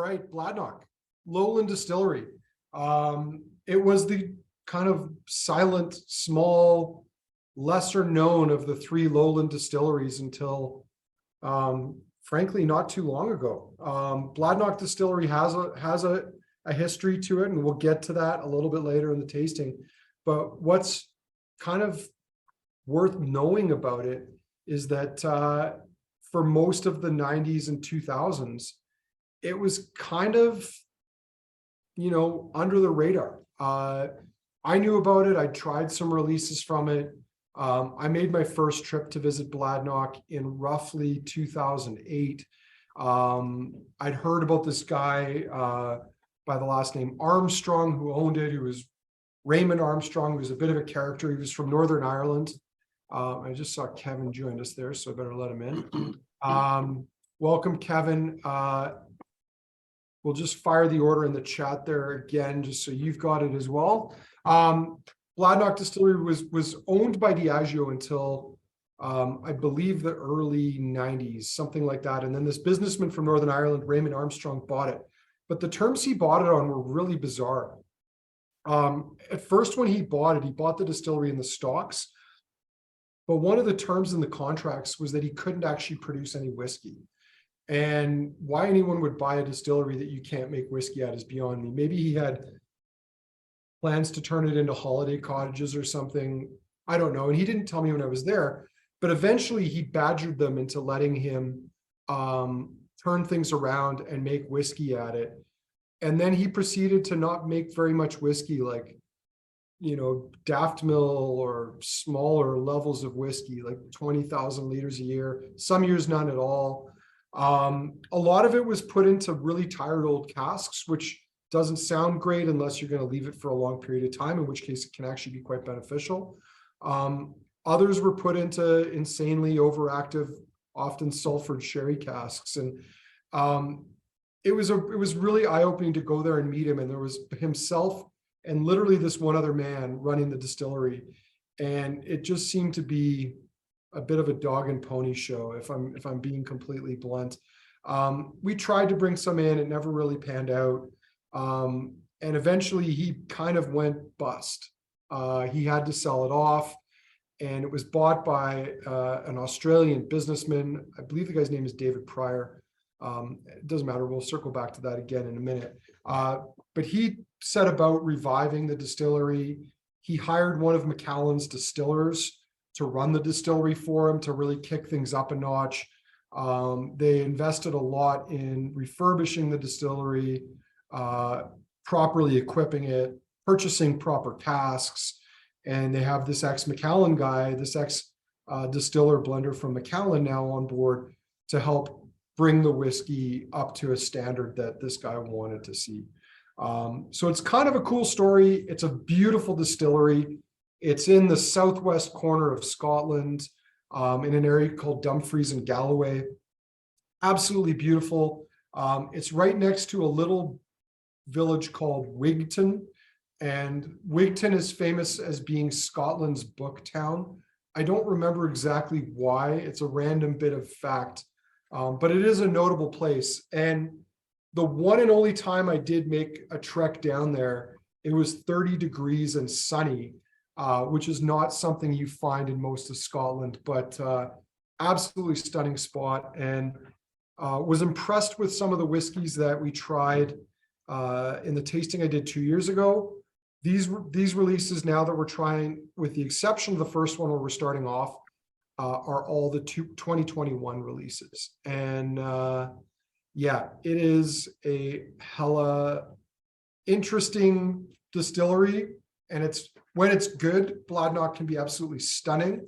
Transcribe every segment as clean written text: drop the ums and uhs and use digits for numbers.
right, Bladnoch, Lowland Distillery. It was the kind of silent, small, lesser known of the three Lowland distilleries until, frankly, not too long ago. Bladnoch Distillery has a history to it, and we'll get to that a little bit later in the tasting. But what's kind of worth knowing about it is that for most of the 90s and 2000s, it was kind of, under the radar. I knew about it. I tried some releases from it. I made my first trip to visit Bladnoch in roughly 2008. I'd heard about this guy by the last name Armstrong, who owned it, who was Raymond Armstrong, who was a bit of a character. He was from Northern Ireland. I just saw Kevin joined us there, so I better let him in. Welcome, Kevin. We'll just fire the order in the chat there again, just so you've got it as well. Bladnoch Distillery was owned by Diageo until I believe the early 90s, something like that. And then this businessman from Northern Ireland, Raymond Armstrong, bought it. But the terms he bought it on were really bizarre. At first, when he bought it, he bought the distillery in the stocks. But one of the terms in the contracts was that he couldn't actually produce any whiskey. And why anyone would buy a distillery that you can't make whiskey at is beyond me. Maybe he had plans to turn it into holiday cottages or something. I don't know. And he didn't tell me when I was there. But eventually he badgered them into letting him turn things around and make whiskey at it. And then he proceeded to not make very much whiskey, like, Daft Mill or smaller levels of whiskey, like 20,000 liters a year, some years none at all. A lot of it was put into really tired old casks, which doesn't sound great unless you're going to leave it for a long period of time, in which case it can actually be quite beneficial. Others were put into insanely overactive, often sulfured sherry casks. And it was really eye-opening to go there and meet him. And there was himself and literally this one other man running the distillery. And it just seemed to be a bit of a dog and pony show, if I'm being completely blunt. We tried to bring some in, it never really panned out. And eventually he kind of went bust. He had to sell it off, and it was bought by an Australian businessman. I believe the guy's name is David Pryor. It doesn't matter, we'll circle back to that again in a minute. But he set about reviving the distillery. He hired one of Macallan's distillers to run the distillery for him, to really kick things up a notch. They invested a lot in refurbishing the distillery, properly equipping it, purchasing proper casks. And they have this ex-Macallan guy, this ex-distiller blender from Macallan now on board to help bring the whiskey up to a standard that this guy wanted to see. So it's kind of a cool story. It's a beautiful distillery. It's in the southwest corner of Scotland, in an area called Dumfries and Galloway. Absolutely beautiful. It's right next to a little village called Wigton. And Wigton is famous as being Scotland's book town. I don't remember exactly why. It's a random bit of fact, but it is a notable place. And the one and only time I did make a trek down there, it was 30 degrees and sunny, which is not something you find in most of Scotland, but absolutely stunning spot. And was impressed with some of the whiskeys that we tried in the tasting I did 2 years ago. These releases now that we're trying, with the exception of the first one where we're starting off, are all the 2021 releases. And yeah, it is a hella interesting distillery. And when it's good, Bladnoch can be absolutely stunning.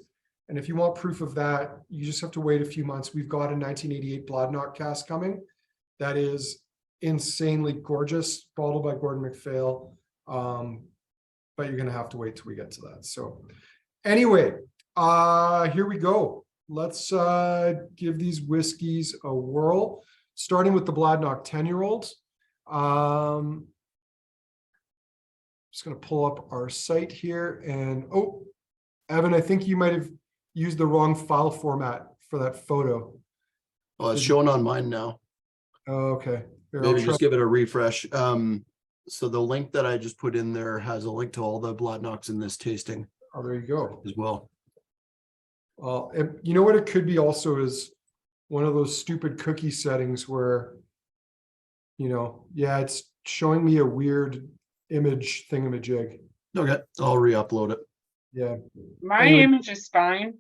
And if you want proof of that, you just have to wait a few months. We've got a 1988 Bladnoch cask coming that is insanely gorgeous, bottled by Gordon MacPhail. But you're going to have to wait till we get to that. So anyway, here we go. Let's give these whiskeys a whirl, starting with the Bladnoch 10-year-old. Just going to pull up our site here. And, oh, Evan, I think you might have used the wrong file format for that photo. Well, it's showing on mine now. Oh, okay. Here, Maybe just give it a refresh. So the link that I just put in there has a link to all the Bladnochs in this tasting oh, there you go. as well. And you know what it could be also is one of those stupid cookie settings where, yeah, it's showing me a weird image thingamajig. Okay, I'll re-upload it. Yeah. My Anyway. image is fine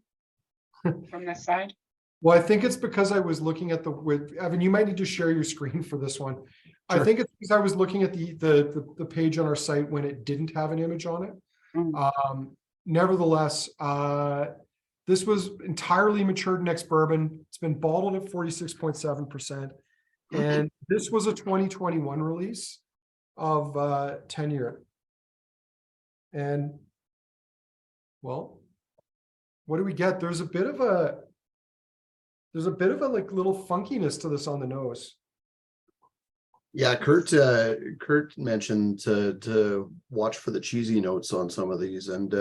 from this side. Well, I think it's because I was looking at Evan, you might need to share your screen for this one. Sure. I think it's because I was looking at the page on our site when it didn't have an image on it. Nevertheless, this was entirely matured next bourbon. It's been bottled at 46.7%. And this was a 2021 release of 10-year. And well, what do we get? There's a bit of a like little funkiness to this on the nose. Yeah, Kurt mentioned to watch for the cheesy notes on some of these, and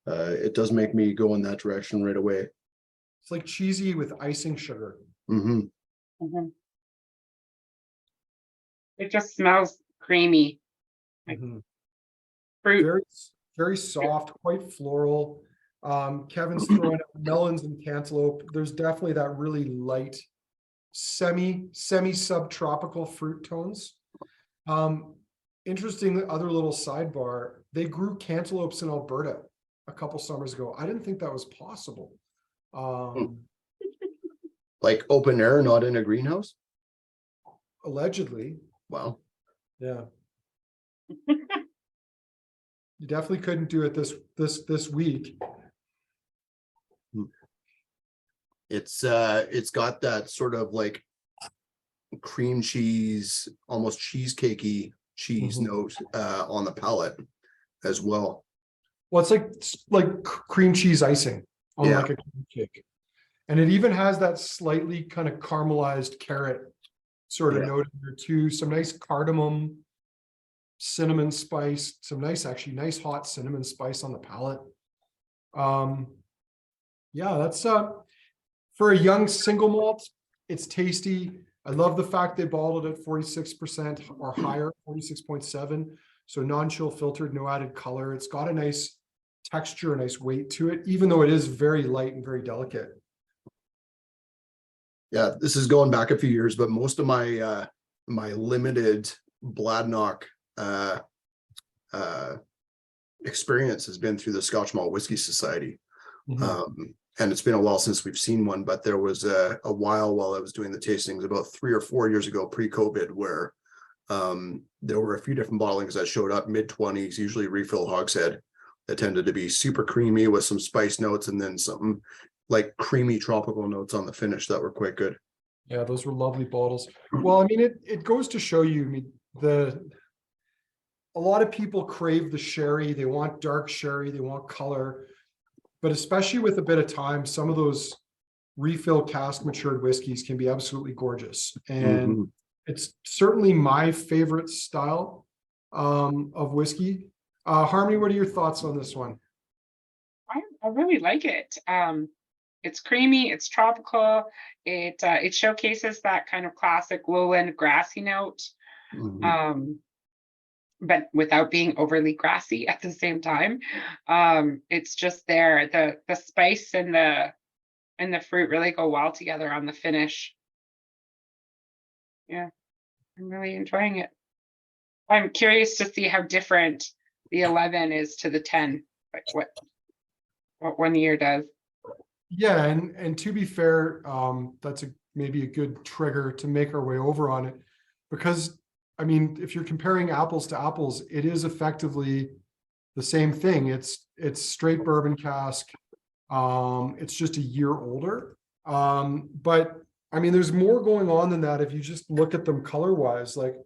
it does make me go in that direction right away. It's like cheesy with icing sugar. It just smells creamy, like fruit. Very, very soft, quite floral. Kevin's throwing out melons and cantaloupe. There's definitely that really light, semi subtropical fruit tones. Interesting other little sidebar. They grew cantaloupes in Alberta a couple summers ago. I didn't think that was possible. Like open air, not in a greenhouse? Allegedly. Wow. Yeah. You definitely couldn't do it this week. It's got that sort of like cream cheese, almost cheesecakey cheese note on the palate as well. Well, it's like cream cheese icing on like a cake. And it even has that slightly kind of caramelized carrot sort of note in there too. Some nice cardamom, cinnamon spice, some nice hot cinnamon spice on the palate. Yeah, that's for a young single malt, it's tasty. I love the fact they bottled at 46% or higher, 46.7. So non-chill filtered, no added color. It's got a nice texture, a nice weight to it, even though it is very light and very delicate. Yeah, this is going back a few years, but most of my my limited Bladnoch experience has been through the Scotch Malt Whiskey Society. And it's been a while since we've seen one, but there was a while I was doing the tastings about 3 or 4 years ago, pre-COVID, where there were a few different bottlings that showed up mid-20s, usually refill hogshead, that tended to be super creamy with some spice notes and then something like creamy tropical notes on the finish that were quite good. Yeah, those were lovely bottles. Well, I mean, it goes to show you, I mean, a lot of people crave the sherry. They want dark sherry, they want color. But especially with a bit of time, some of those refill cask matured whiskeys can be absolutely gorgeous. And it's certainly my favorite style of whiskey. Harmony, what are your thoughts on this one? I really like it. It's creamy, it's tropical. It showcases that kind of classic lowland grassy note, but without being overly grassy at the same time. It's just there. The spice and the fruit really go well together on the finish. Yeah, I'm really enjoying it. I'm curious to see how different the 11 is to the 10, like what 1 year does. Yeah, and to be fair, that's maybe a good trigger to make our way over on it, because I mean, if you're comparing apples to apples, it is effectively the same thing. It's straight bourbon cask. It's just a year older. But I mean, there's more going on than that. If you just look at them color wise, like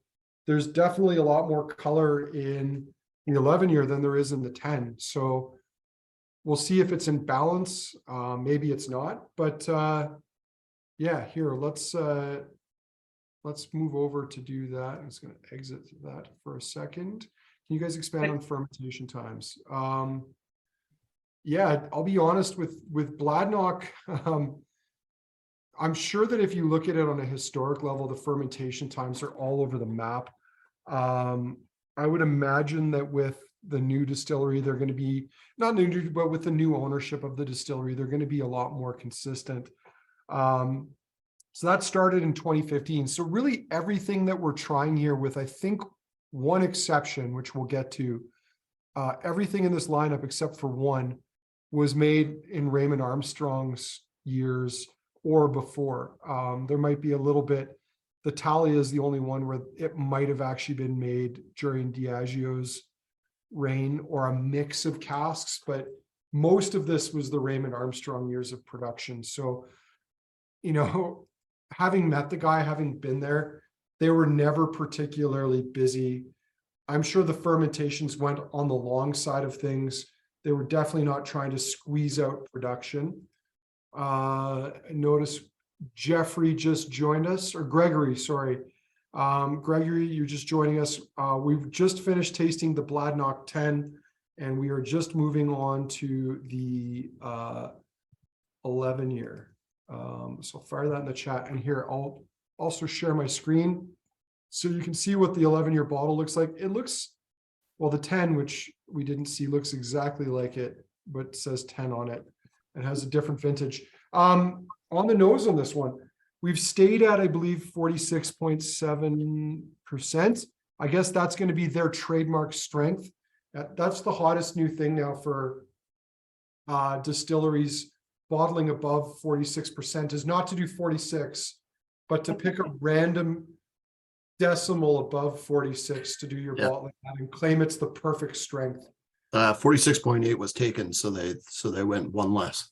there's definitely a lot more color in the 11 year than there is in the 10. So we'll see if it's in balance. Maybe it's not, but yeah, here, let's move over to do that. I'm just going to exit that for a second. Can you guys expand on fermentation times? Yeah, I'll be honest with Bladnoch. I'm sure that if you look at it on a historic level, the fermentation times are all over the map. I would imagine that with the new distillery, they're going to be not new, but with the new ownership of the distillery, they're going to be a lot more consistent. So that started in 2015. So really everything that we're trying here with, I think one exception, which we'll get to, everything in this lineup except for one was made in Raymond Armstrong's years or before. There might be a little bit, the Talia is the only one where it might have actually been made during Diageo's reign or a mix of casks, but most of this was the Raymond Armstrong years of production. So, you know, having met the guy, having been there, they were never particularly busy. I'm sure the fermentations went on the long side of things. They were definitely not trying to squeeze out production. Notice Jeffrey just joined us, or Gregory, sorry. Gregory, you're just joining us. We've just finished tasting the Bladnoch 10, and we are just moving on to the 11 year. So fire that in the chat, and here I'll also share my screen so you can see what the 11-year bottle looks like. It looks, well, the 10, which we didn't see, looks exactly like it, but it says 10 on it. It has a different vintage. On the nose on this one, we've stayed at, I believe, 46.7%. I guess that's going to be their trademark strength. That's the hottest new thing now for distilleries. Bottling above 46% is not to do 46, but to pick a random decimal above 46 to do your bottling and claim it's the perfect strength. 46.8 was taken, so they went one less.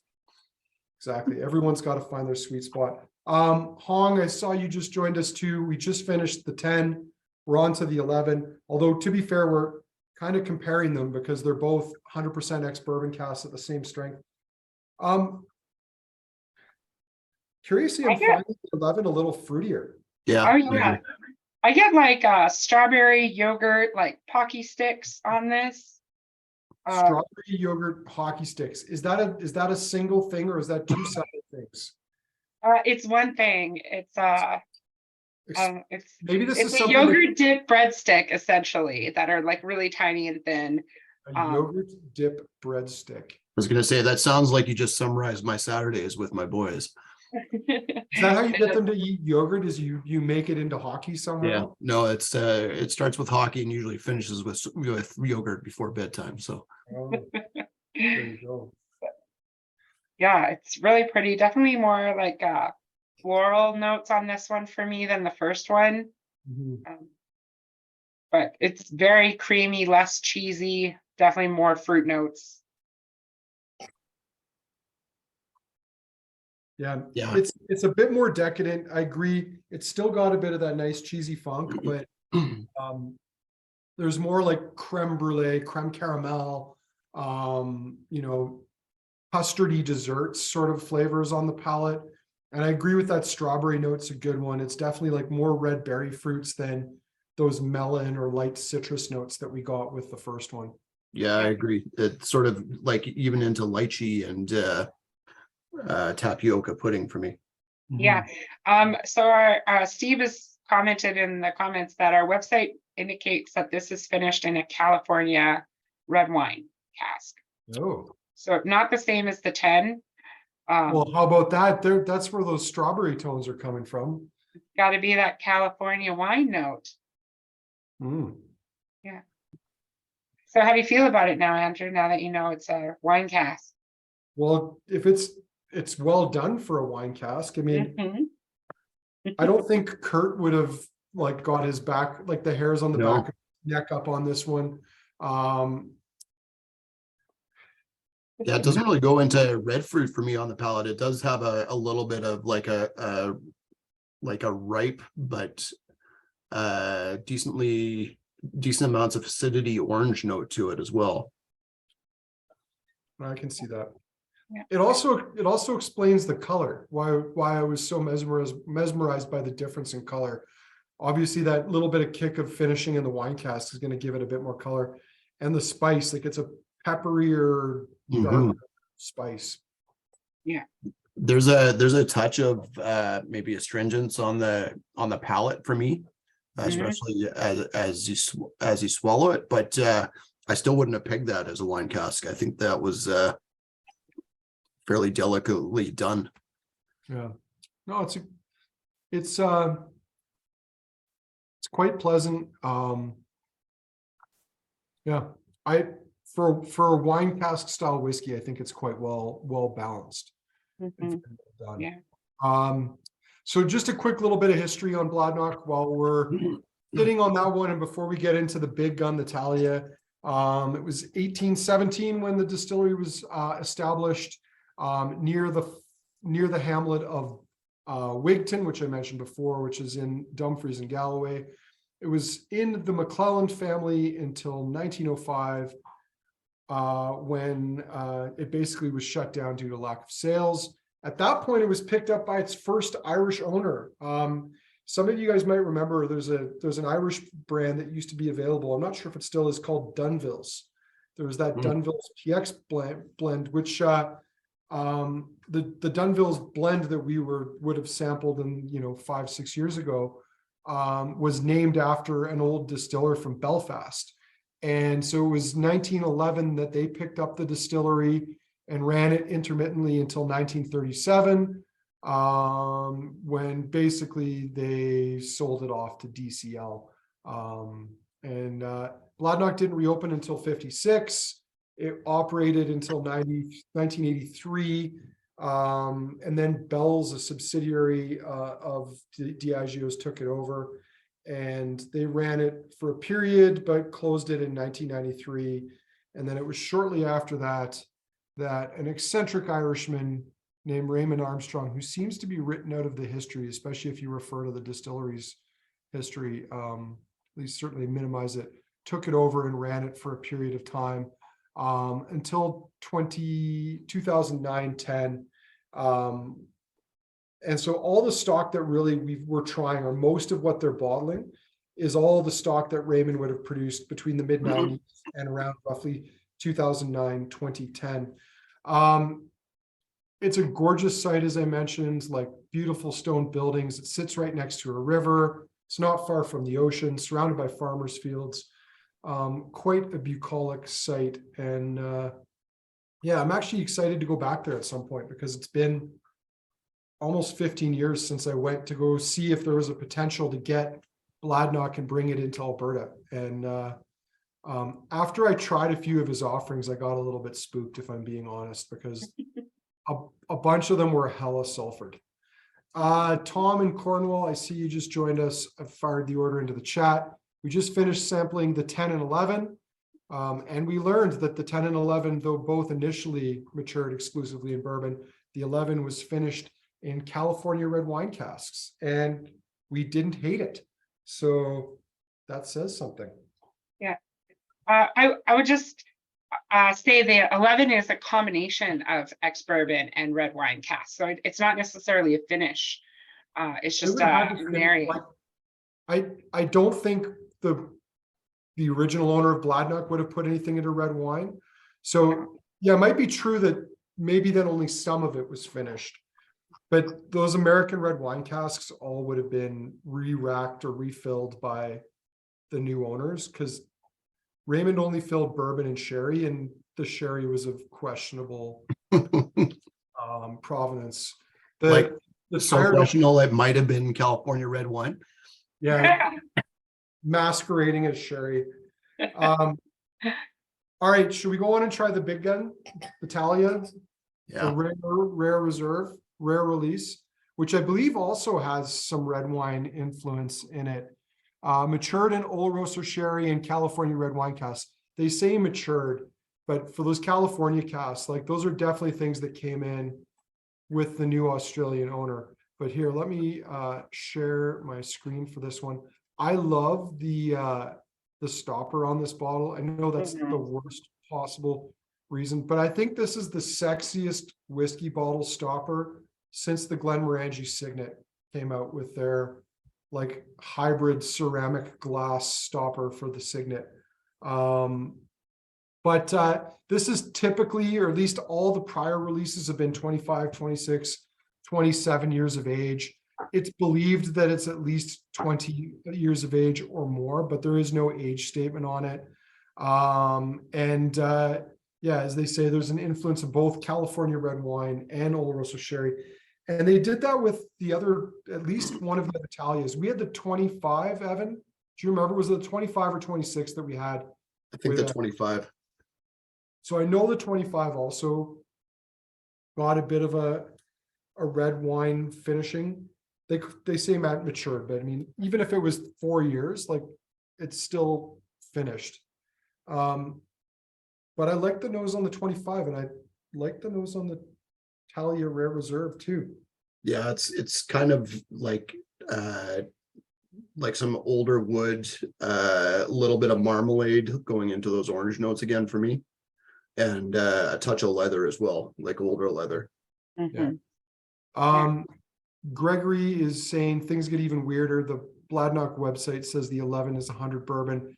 Exactly. Everyone's got to find their sweet spot. Hong, I saw you just joined us too. We just finished the 10. We're on to the 11. Although to be fair, we're kind of comparing them because they're both 100% ex-bourbon casks at the same strength. Curiously, I'm finding the 11 a little fruitier. Yeah. Oh yeah. I get like strawberry yogurt, like Pocky sticks on this. Strawberry yogurt hockey sticks. Is that a single thing, or is that two separate things? It's one thing. It's maybe this is a something yogurt dip breadstick essentially that are like really tiny and thin. A yogurt dip breadstick. I was going to say, that sounds like you just summarized my Saturdays with my boys. Is that how you get them to eat yogurt? Is you make it into hockey somehow? Yeah, no, it's it starts with hockey and usually finishes with yogurt before bedtime. So there you go. Yeah, it's really pretty. Definitely more like floral notes on this one for me than the first one. But it's very creamy, less cheesy, definitely more fruit notes. Yeah, yeah, it's a bit more decadent. I agree. It's still got a bit of that nice cheesy funk, but there's more like creme brulee, creme caramel, you know, custardy desserts sort of flavors on the palate. And I agree with that strawberry note's a good one. It's definitely like more red berry fruits than those melon or light citrus notes that we got with the first one. yeah, I agree. It's sort of like even into lychee and tapioca pudding for me. Yeah. So our Steve has commented in the comments that our website indicates that this is finished in a California red wine cask. Oh, So not the same as the 10. well, how about that? That's where those strawberry tones are coming from. Got to be that California wine note. Yeah. So how do you feel about it now, Andrew, now that you know it's a wine cask? Well, if it's well done for a wine cask. I mean, I don't think Kurt would have like got his back, like the hairs on the back of his neck up on this one. Yeah, it doesn't really go into red fruit for me on the palate. It does have a little bit of like a ripe but decent amounts of acidity orange note to it as well. I can see that. Yeah. It also explains the color, why I was so mesmerized by the difference in color. Obviously, that little bit of kick of finishing in the wine cask is going to give it a bit more color, and the spice, like it's a pepperier dark spice. Yeah. There's a touch of maybe astringence on the palate for me, especially as you swallow it. But I still wouldn't have pegged that as a wine cask. I think that was fairly delicately done. Yeah, no, it's quite pleasant. Yeah, for a wine cask style whiskey, I think it's quite well balanced. Mhm. Done. Yeah. So just a quick little bit of history on Bladnoch while we're sitting on that one, and before we get into the big gun, the Talia. It was 1817 when the distillery was established near the hamlet of Wigton, which I mentioned before, which is in Dumfries and Galloway. It was in the McClelland family until 1905, when it basically was shut down due to lack of sales. At that point, it was picked up by its first Irish owner. Some of you guys might remember there's an Irish brand that used to be available. I'm not sure if it still is, called Dunville's. There was that Dunville's PX blend, which the Dunville's blend that we would have sampled in 5-6 years ago was named after an old distiller from Belfast. And so it was 1911 that they picked up the distillery and ran it intermittently until 1937, when basically they sold it off to DCL. And Bladnoch didn't reopen until 56. It operated until 1983. And then Bell's, a subsidiary of Diageo's, took it over. And they ran it for a period, but closed it in 1993. And then it was shortly after that an eccentric Irishman named Raymond Armstrong, who seems to be written out of the history, especially if you refer to the distillery's history, at least certainly minimize it, took it over and ran it for a period of time until 2009-10. And so all the stock that really we're trying, or most of what they're bottling, is all the stock that Raymond would have produced between the mid-90s and around roughly 2009, 2010. It's a gorgeous site, as I mentioned, like beautiful stone buildings. It sits right next to a river. It's not far from the ocean, surrounded by farmers' fields. Quite a bucolic site. And yeah, I'm actually excited to go back there at some point, because it's been almost 15 years since I went to go see if there was a potential to get Bladnoch and bring it into Alberta. And after I tried a few of his offerings, I got a little bit spooked, if I'm being honest, because a bunch of them were hella sulfured. Tom in Cornwall, I see you just joined us. I've fired the order into the chat. We just finished sampling the 10 and 11. And we learned that the 10 and 11, though both initially matured exclusively in bourbon, the 11 was finished in California red wine casks, and we didn't hate it. So that says something. Yeah. I would just say the 11 is a combination of ex-bourbon and red wine cask. So it's not necessarily a finish. It's just a marrying. I don't think the original owner of Bladnoch would have put anything into red wine. So yeah, it might be true that maybe then only some of it was finished. But those American red wine casks all would have been re-racked or refilled by the new owners, because Raymond only filled bourbon and sherry, and the sherry was of questionable provenance. So questionable, it might have been California red wine. Yeah, masquerading as sherry. All right, should we go on and try the big gun, the Talia? Yeah. The rare reserve, rare release, which I believe also has some red wine influence in it. Matured in Oloroso sherry and California red wine casks. They say matured, but for those California casks, like, those are definitely things that came in with the new Australian owner. But here, let me share my screen for this one. I love the stopper on this bottle. I know that's the worst possible reason, but I think this is the sexiest whiskey bottle stopper since the Glenmorangie Signet came out with their like hybrid ceramic glass stopper for the Signet. But this is typically, or at least all the prior releases have been 25, 26, 27 years of age. It's believed that it's at least 20 years of age or more, but there is no age statement on it. Yeah, as they say, there's an influence of both California red wine and Oloroso sherry. And they did that with the other, at least one of the other Talias. We had the 25, Evan. Do you remember? Was it the 25 or 26 that we had? I think with, the 25. So I know the 25 also got a bit of a red wine finishing. They say matured, but I mean, even if it was 4 years, like it's still finished. But I like the nose on the 25, and I like the nose on the Talia Rare Reserve too. Yeah, it's kind of like some older wood, a little bit of marmalade going into those orange notes again for me, and a touch of leather as well, like older leather. Mhm. Gregory is saying things get even weirder. The Bladnoch website says the 11 is 100 bourbon.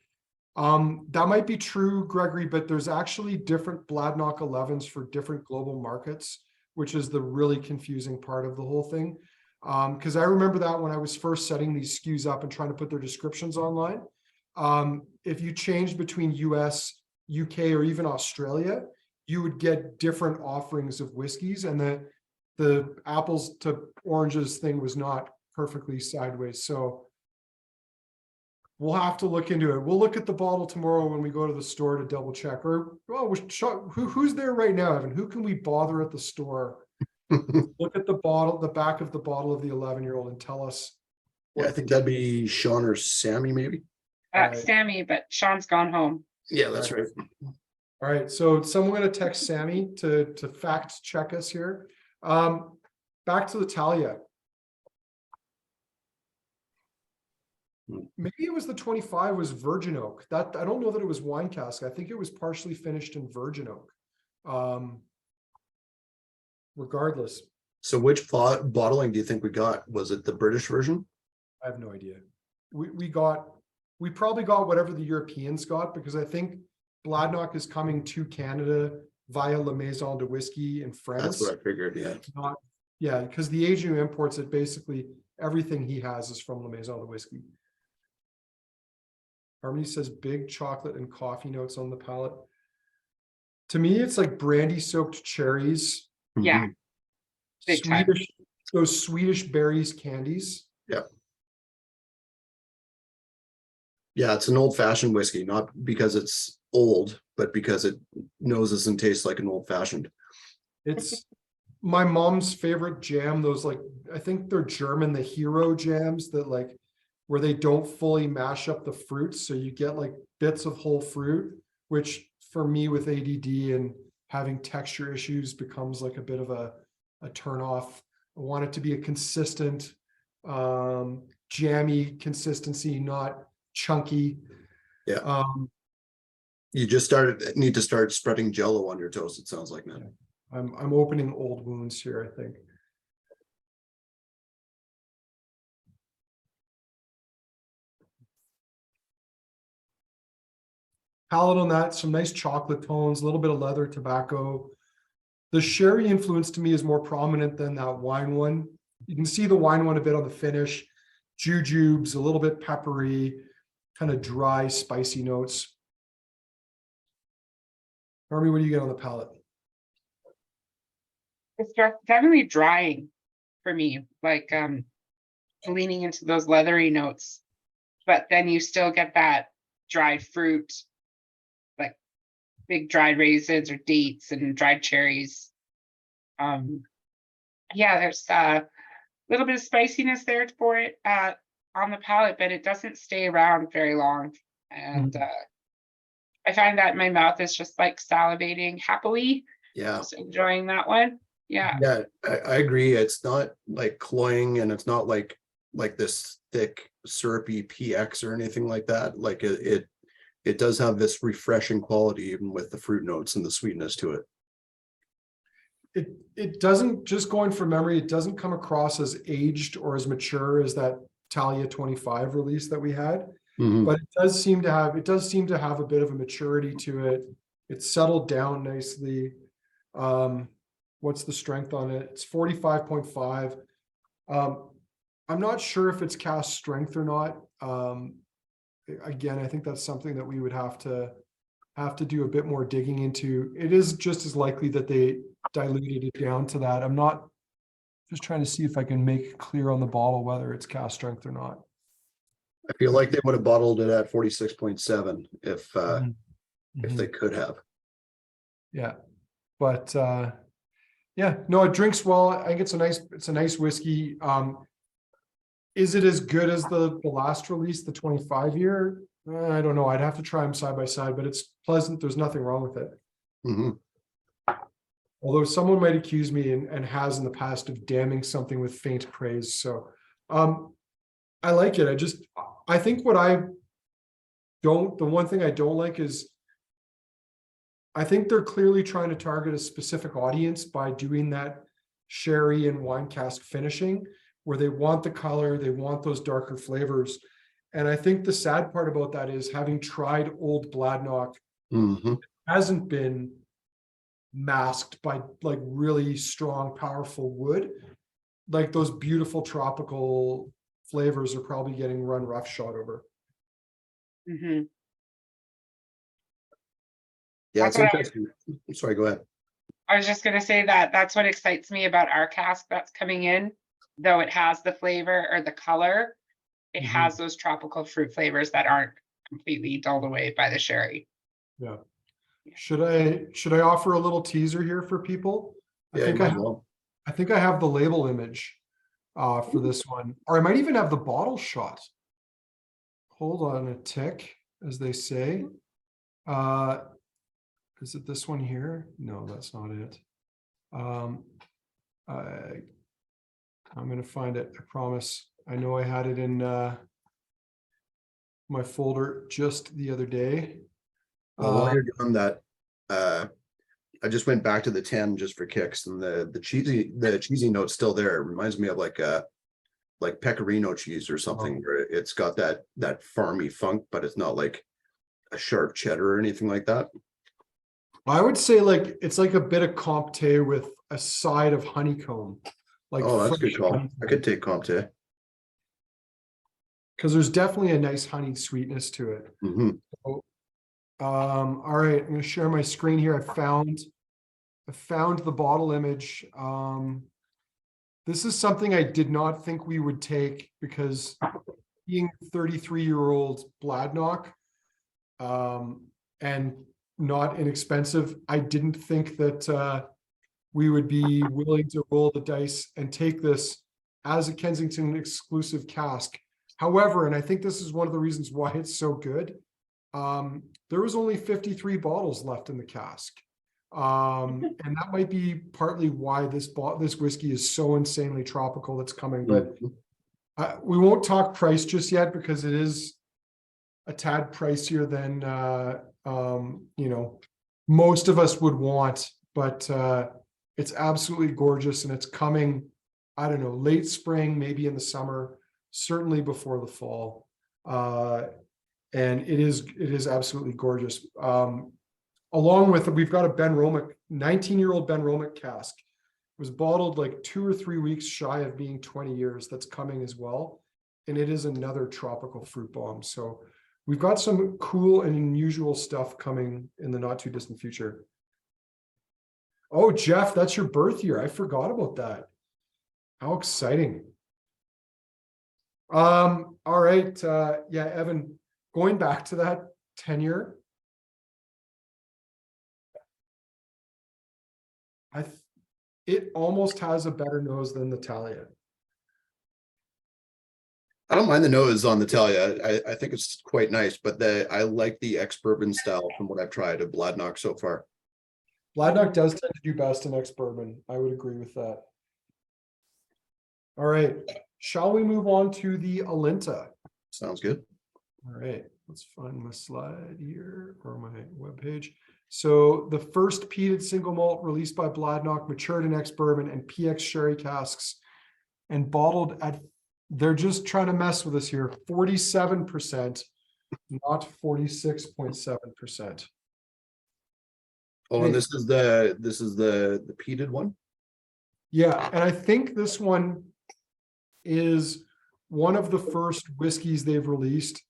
That might be true, Gregory, but there's actually different Bladnoch 11s for different global markets, which is the really confusing part of the whole thing. Because I remember that when I was first setting these SKUs up and trying to put their descriptions online. If you changed between US, UK, or even Australia, you would get different offerings of whiskeys, and the apples to oranges thing was not perfectly sideways. So we'll have to look into it. We'll look at the bottle tomorrow when we go to the store to double check. Or who's there right now, Evan? Who can we bother at the store? Look at the bottle, the back of the bottle of the 11-year-old, and tell us. Yeah, I think that'd be Sean or Sammy, maybe. Right. Sammy, but Sean's gone home. Yeah, that's right. All right, so someone going to text Sammy to fact check us here. Back to the Talia. Maybe it was the 25 was virgin oak. That I don't know that it was wine cask. I think it was partially finished in virgin oak. Regardless, So which bottling do you think we got? Was it the British version? I have no idea. We probably got whatever the Europeans got, because I think Bladnoch is coming to Canada via La Maison de Whiskey in France. That's what I figured. Yeah. Because the agent who imports it, basically everything he has is from La Maison de Whiskey. Harmony says big chocolate and coffee notes on the palate. To me, it's like brandy soaked cherries. Yeah. Big time. Those Swedish berries candies. Yeah, it's an old-fashioned whiskey, not because it's old, but because it noses and tastes like an old-fashioned. It's my mom's favorite jam. Those, like, I think they're German, the hero jams that, like, where they don't fully mash up the fruits, so you get like bits of whole fruit, which for me with ADD and having texture issues becomes like a bit of a turn off. I want it to be a consistent, jammy consistency, not chunky. Yeah. You just need to start spreading Jello on your toast. It sounds like, man. I'm opening old wounds here, I think. Palate on that, some nice chocolate tones, a little bit of leather, tobacco. The sherry influence to me is more prominent than that wine one. You can see the wine one a bit on the finish. Jujubes, a little bit peppery, kind of dry, spicy notes. Army, what do you get on the palate? It's definitely drying for me, like leaning into those leathery notes, but then you still get that dried fruit, like big dried raisins or dates and dried cherries. Yeah, there's a little bit of spiciness there for it on the palate, but it doesn't stay around very long. And I find that my mouth is just like salivating happily. Yeah. Just enjoying that one. Yeah. Yeah, I agree. It's not like cloying, and it's not like this thick syrupy PX or anything like that. Like it does have this refreshing quality, even with the fruit notes and the sweetness to it. It doesn't, just going from memory, it doesn't come across as aged or as mature as that Talia 25 release that we had. But it does seem to have a bit of a maturity to it. It's settled down nicely. What's the strength on it? It's 45.5. I'm not sure if it's cask strength or not. Again, I think that's something that we would have to do a bit more digging into. It is just as likely that they diluted it down to that. I'm not just trying to see if I can make it clear on the bottle whether it's cask strength or not. I feel like they would have bottled it at 46.7 if Mhm. they could have. Yeah, but yeah, no, it drinks well. I think it's a nice whiskey. Is it as good as the last release, the 25-year? I don't know. I'd have to try them side by side, but it's pleasant. There's nothing wrong with it. Mhm. Although someone might accuse me and has in the past of damning something with faint praise. So I like it. I think the one thing I don't like is I think they're clearly trying to target a specific audience by doing that sherry and wine cask finishing, where they want the color, they want those darker flavors. And I think the sad part about that is, having tried old Bladnoch, Mhm. hasn't been masked by like really strong, powerful wood. Like those beautiful tropical flavors are probably getting run roughshod over. Mhm. Yeah, That's it's what interesting. Sorry, go ahead. I was just gonna say that that's what excites me about our cask that's coming in. Though it has the flavor or the color, it Mhm. has those tropical fruit flavors that aren't completely dulled away by the sherry. Yeah. Should I offer a little teaser here for people? Yeah, you might as well. I think I have the label image for this one, or I might even have the bottle shot. Hold on a tick, as they say. Is it this one here? No, that's not it. I'm gonna find it, I promise. I know I had it in my folder just the other day. Well, while you're doing that, I just went back to the 10 just for kicks, and the cheesy note's still there. It reminds me of like pecorino cheese or something, where it's got that farmy funk, but it's not like a sharp cheddar or anything like that. I would say like it's like a bit of Comté with a side of honeycomb. Like Oh, that's a good fresh call. I honeycomb. could take Comté. Because there's definitely a nice honey sweetness to it. Hmm. So, all right, I'm going to share my screen here. I found the bottle image. This is something I did not think we would take, because being 33-year-old Bladnoch, and not inexpensive, I didn't think that we would be willing to roll the dice and take this as a Kensington exclusive cask. However, and I think this is one of the reasons why it's so good, there was only 53 bottles left in the cask. And that might be partly why this whiskey is so insanely tropical that's coming. But we won't talk price just yet, because it is a tad pricier than most of us would want. But it's absolutely gorgeous, and it's coming, I don't know, late spring, maybe in the summer, certainly before the fall. And it is absolutely gorgeous. Along with it, we've got a Ben Romick, 19-year-old Ben Romick cask. It was bottled like 2 or 3 weeks shy of being 20 years. That's coming as well. And it is another tropical fruit bomb. So we've got some cool and unusual stuff coming in the not too distant future. Oh, Jeff, that's your birth year. I forgot about that. How exciting. All right. Yeah, Evan, going back to that tenure, it almost has a better nose than the Talia. I don't mind the nose on the Talia. I think it's quite nice, but I like the ex-bourbon style from what I've tried of Bladnoch so far. Bladnoch does tend to do best in ex-bourbon. I would agree with that. All right. Shall we move on to the Alinta? Sounds good. All right. Let's find my slide here, or my webpage. So the first peated single malt released by Bladnoch, matured in ex-bourbon and PX sherry casks, and bottled at, they're just trying to mess with us here, 47%, not 46.7%. Oh, and this is the peated one? Yeah, and I think this one is one of the first whiskeys they've released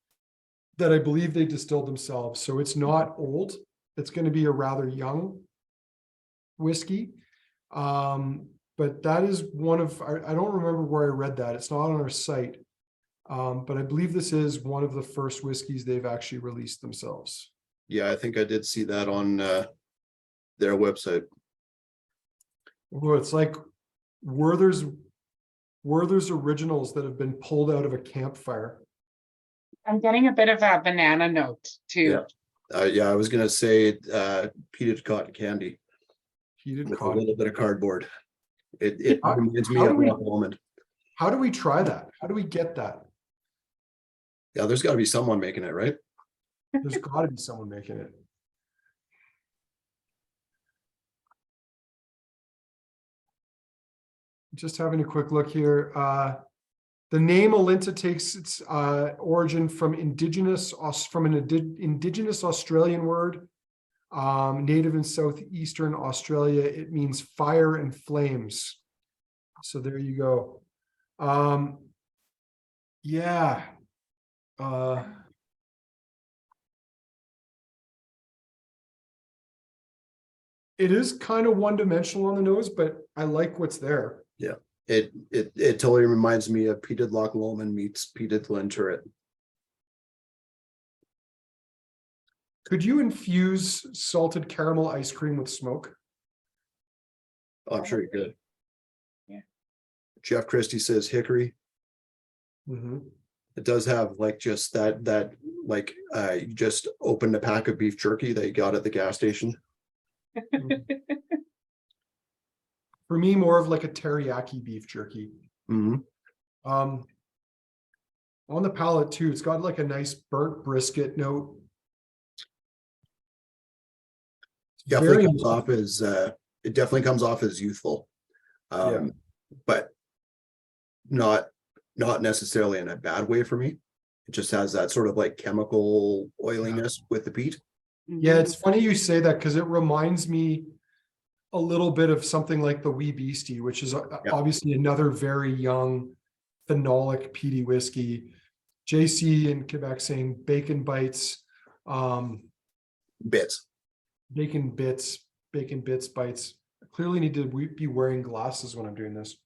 that I believe they distilled themselves. So it's not old. It's going to be a rather young whiskey. But that is one of, I don't remember where I read that. It's not on our site. But I believe this is one of the first whiskeys they've actually released themselves. Yeah, I think I did see that on their website. Well, it's like Werther's originals that have been pulled out of a campfire. I'm getting a bit of a banana note too. Yeah, I was gonna say peated cotton candy Heated with a cotton. little bit of cardboard. It How- reminds me how of do we- Loch Lomond. How do we try that? How do we get that? Yeah, there's got to be someone making it, right? There's got to be someone making it. Just having a quick look here. The name Alinta takes its origin from indigenous Australian word, native in southeastern Australia. It means fire and flames. So there you go. Yeah. It is kind of one-dimensional on the nose, but I like what's there. It totally reminds me of peated Loch Lomond meets peated Glenturret. Could you infuse salted caramel ice cream with smoke? Oh, I'm sure you could. Yeah. Jeff Christie says hickory. Mm-hmm. It does have like just that like you just opened a pack of beef jerky that you got at the gas station. For me, more of like a teriyaki beef jerky. Mm-hmm. On the palate too, it's got like a nice burnt brisket note. Definitely Very comes off as it definitely comes off as youthful. Yeah. But not necessarily in a bad way for me. It just has that sort of like chemical oiliness with the peat. Yeah, it's funny you say that because it reminds me a little bit of something like the Wee Beastie, which is obviously another very young phenolic peaty whiskey. JC in Quebec saying bacon bites, Bits. bacon bits bites. I clearly need to be wearing glasses when I'm doing this.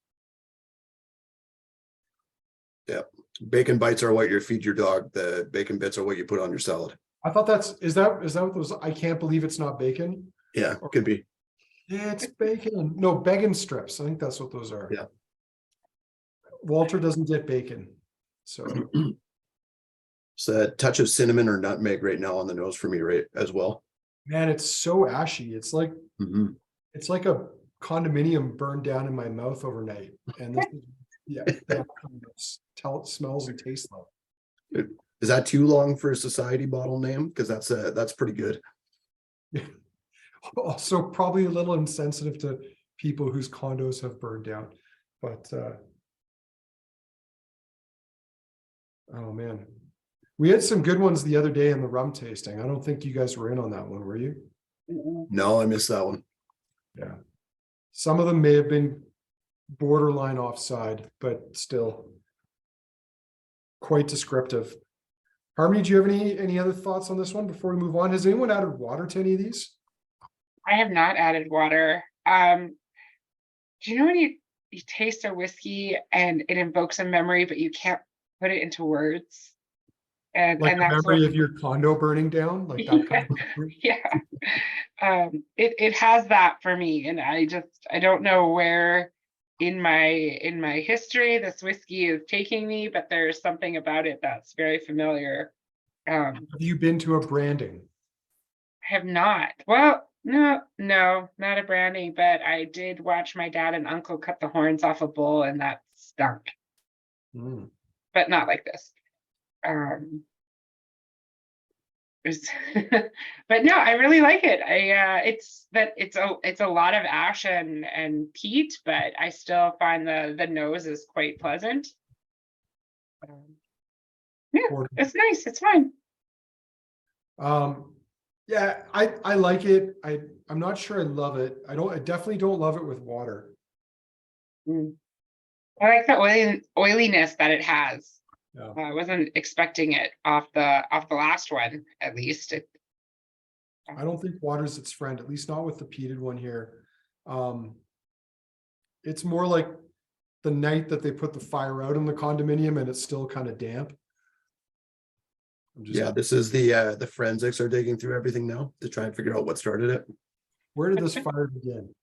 Yeah. Bacon bites are what you feed your dog. The bacon bits are what you put on your salad. I thought is that what those? I can't believe it's not bacon. Yeah, could be. Yeah, it's bacon. No, bacon strips. I think that's what those are. Yeah. Walter doesn't get bacon. So It's a touch of cinnamon or nutmeg right now on the nose for me, right, as well. man, it's so ashy. It's like Mm-hmm. it's like a condominium burned down in my mouth overnight. And this is, tell it smells and tastes like. Is that too long for a society bottle name? Because that's pretty good. Also, probably a little insensitive to people whose condos have burned down. But oh man. We had some good ones the other day in the rum tasting. I don't think you guys were in on that one, were you? No, I missed that one. Yeah. Some of them may have been borderline offside, but still quite descriptive. Harmony, do you have any other thoughts on this one before we move on? Has anyone added water to any of these? I have not added water. Do you know when you taste a whiskey and it invokes a memory, but you can't put it into words? And Like and the that's memory what, of your condo burning down, like that kind of memory? yeah. It has that for me, and I don't know where in my history this whiskey is taking me, but there's something about it that's very familiar. Have you been to a branding? I have not. Well, no, not a branding, but I did watch my dad and uncle cut the horns off a bull, and that stunk. Mm. But not like this. But no, I really like it. It's a lot of ash and peat, but I still find the nose is quite pleasant. Yeah, it's nice. It's fine. Yeah, I like it. I'm not sure I love it. I definitely don't love it with water. Mm. I like the oiliness that it has. Yeah. I wasn't expecting it off the last one, at least. I don't think water's its friend, at least not with the peated one here. It's more like the night that they put the fire out in the condominium and it's still kind of damp. Yeah, this is the forensics are digging through everything now to try and figure out what started it. Where did this fire begin?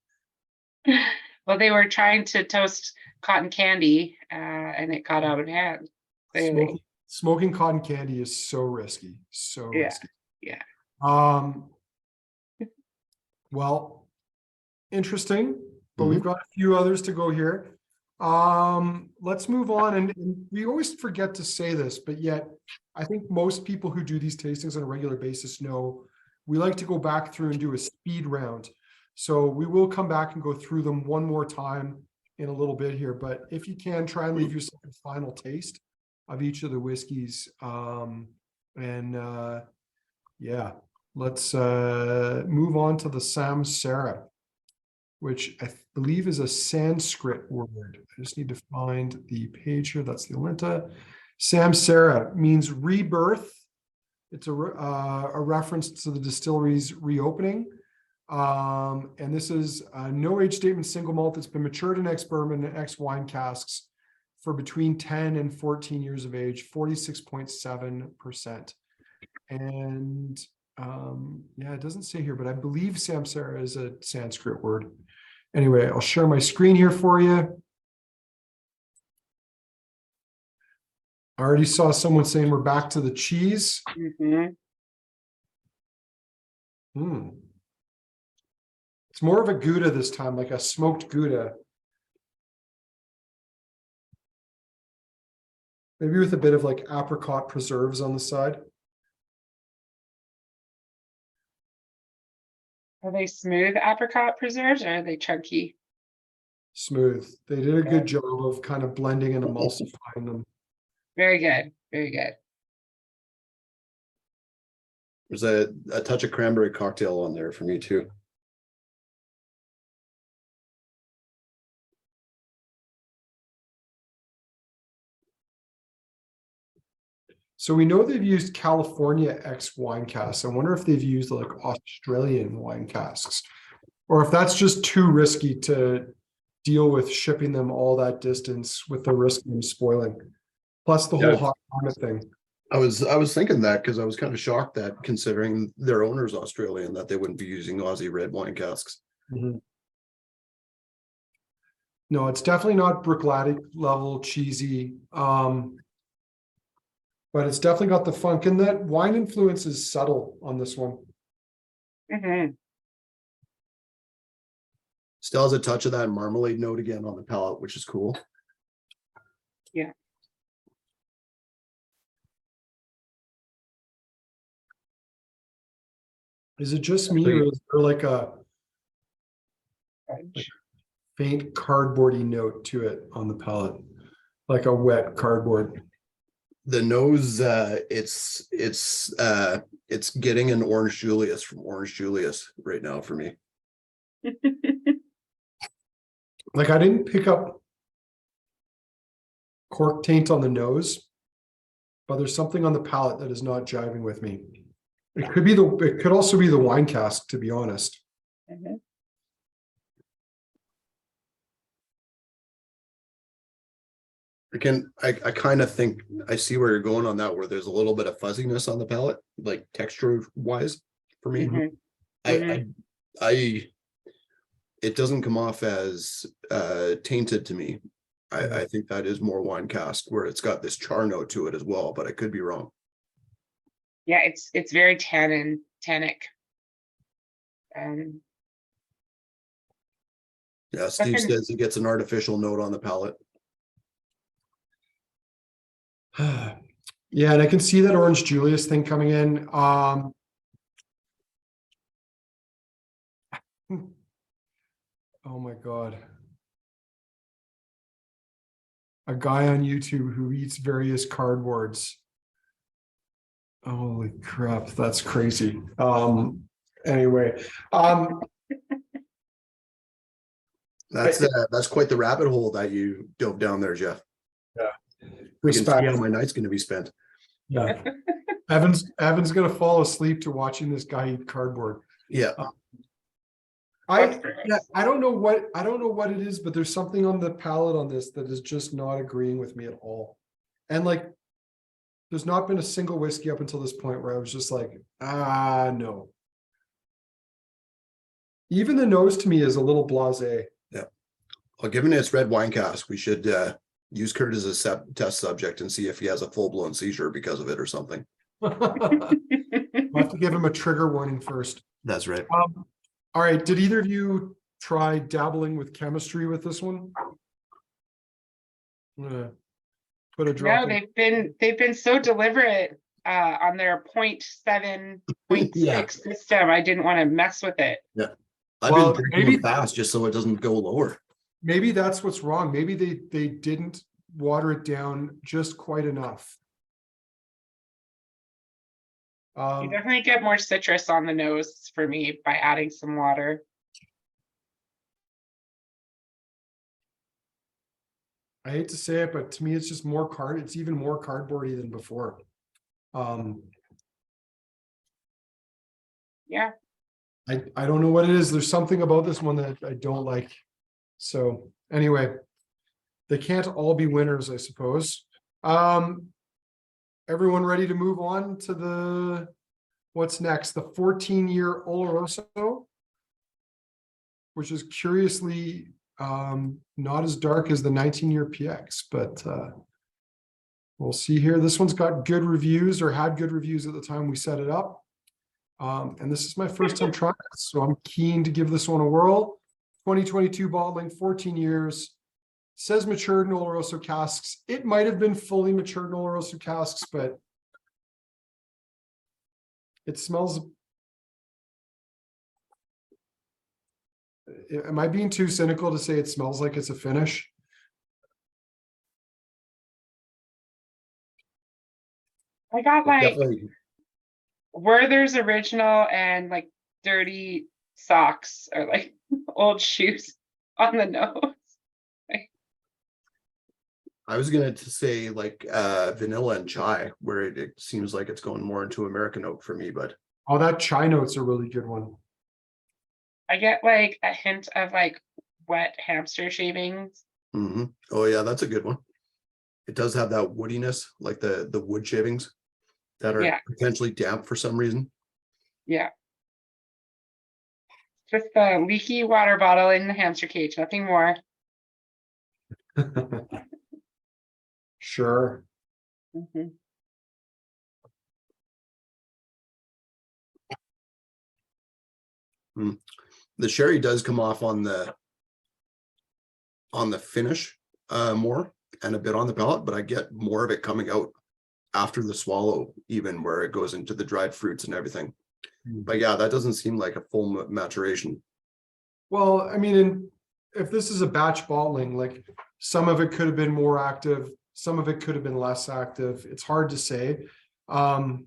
Well, they were trying to toast cotton candy, and it got out of hand. Clearly. Smoking cotton candy is so risky, so Yeah, risky. yeah. Well, interesting, but we've got a few others to go here. Let's move on, and we always forget to say this, but yet I think most people who do these tastings on a regular basis know we like to go back through and do a speed round. So we will come back and go through them one more time in a little bit here, but if you can, try and leave yourself a final taste of each of the whiskeys. Yeah, let's move on to the Samsara, which I believe is a Sanskrit word. I just need to find the page here. That's the Alinta. Samsara means rebirth. It's a reference to the distillery's reopening. And this is a no age statement single malt that's been matured in ex-bourbon and ex-wine casks for between 10 and 14 years of age, 46.7%. And yeah, it doesn't say here, but I believe Samsara is a Sanskrit word. Anyway, I'll share my screen here for you. I already saw someone saying we're back to the cheese. It's more of a Gouda this time, like a smoked Gouda. Maybe with a bit of like apricot preserves on the side. Are they smooth apricot preserves or are they chunky? Smooth. They did a good job of kind of blending and emulsifying them. Very good. Very good. There's a touch of cranberry cocktail on there for me too. So we know they've used California X wine casks. I wonder if they've used like Australian wine casks, or if that's just too risky to deal with shipping them all that distance with the risk of them spoiling. Plus the whole hot climate thing. I was thinking that because I was kind of shocked that considering their owner's Australian that they wouldn't be using Aussie red wine casks. No, it's definitely not Bruichladdich level cheesy. But it's definitely got the funk, and that wine influence is subtle on this one. Still has a touch of that marmalade note again on the palate, which is cool. Yeah. Is it just me, or is there like a faint cardboardy note to it on the palate, like a wet cardboard? The nose, it's getting an Orange Julius from Orange Julius right now for me. Like I didn't pick up cork taint on the nose, but there's something on the palate that is not jiving with me. It could also be the wine cask, to be honest. I kind of think I see where you're going on that, where there's a little bit of fuzziness on the palate, like texture wise for me. It doesn't come off as tainted to me. I think that is more wine cask, where it's got this char note to it as well, but I could be wrong. Yeah, it's very tannic. Yeah, Steve says he gets an artificial note on the palate. Yeah, and I can see that Orange Julius thing coming in. Oh my God. A guy on YouTube who eats various cardboards. Holy crap, that's crazy. Anyway, That's quite the rabbit hole that you dove down there, Jeff. Yeah. We can see Respect. how my night's going to be spent. Yeah. Evan's gonna fall asleep to watching this guy eat cardboard. Yeah. I don't know what it is, but there's something on the palate on this that is just not agreeing with me at all. And like, there's not been a single whiskey up until this point where I was just like, no. Even the nose to me is a little blasé. Yeah. Well, given it's red wine cask, we should use Kurt as a test subject and see if he has a full-blown seizure because of it or something. I'll have to give him a trigger warning first. That's right. All right. Did either of you try dabbling with chemistry with this one? I'm gonna put a drop. No, they've been so deliberate on their 0.7, 0.6 Yeah. system. I didn't want to mess with it. Yeah. I've Well, been drinking maybe- them fast just so it doesn't go lower. Maybe that's what's wrong. Maybe they didn't water it down just quite enough. You definitely get more citrus on the nose for me by adding some water. I hate to say it, but to me, it's just more it's even more cardboardy than before. Yeah. I don't know what it is. There's something about this one that I don't like. So anyway, they can't all be winners, I suppose. Everyone ready to move on to what's next? The 14-year Oloroso, which is curiously not as dark as the 19-year PX, but we'll see here. This one's got good reviews, or had good reviews at the time we set it up. And this is my first time trying it, so I'm keen to give this one a whirl. 2022 bottling, 14 years. Says matured in Oloroso casks. It might have been fully matured in Oloroso casks, but it smells. Am I being too cynical to say it smells like it's a finish? I got like Definitely. Werther's original and like dirty socks or like old shoes on the nose. I was gonna say like vanilla and chai, where it seems like it's going more into American oak for me, but Oh, that chai note's a really good one. I get like a hint of like wet hamster shavings. Oh yeah, that's a good one. It does have that woodiness, like the wood shavings that are potentially damp for some reason. Yeah. Just the leaky water bottle in the hamster cage, nothing more. Sure. The sherry does come off on the finish more and a bit on the palate, but I get more of it coming out after the swallow, even where it goes into the dried fruits and everything. But yeah, that doesn't seem like a full maturation. Well, I mean, if this is a batch bottling, like some of it could have been more active, some of it could have been less active. It's hard to say. It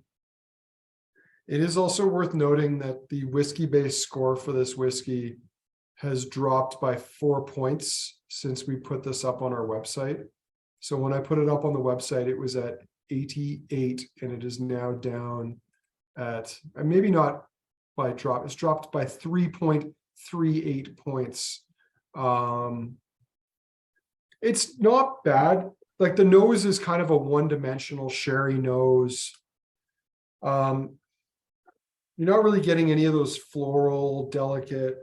is also worth noting that the whiskey-based score for this whiskey has dropped by 4 points since we put this up on our website. So when I put it up on the website, it was at 88, and it is now down at, maybe not by drop, it's dropped by 3.38 points. It's not bad. Like the nose is kind of a one-dimensional sherry nose. You're not really getting any of those floral, delicate,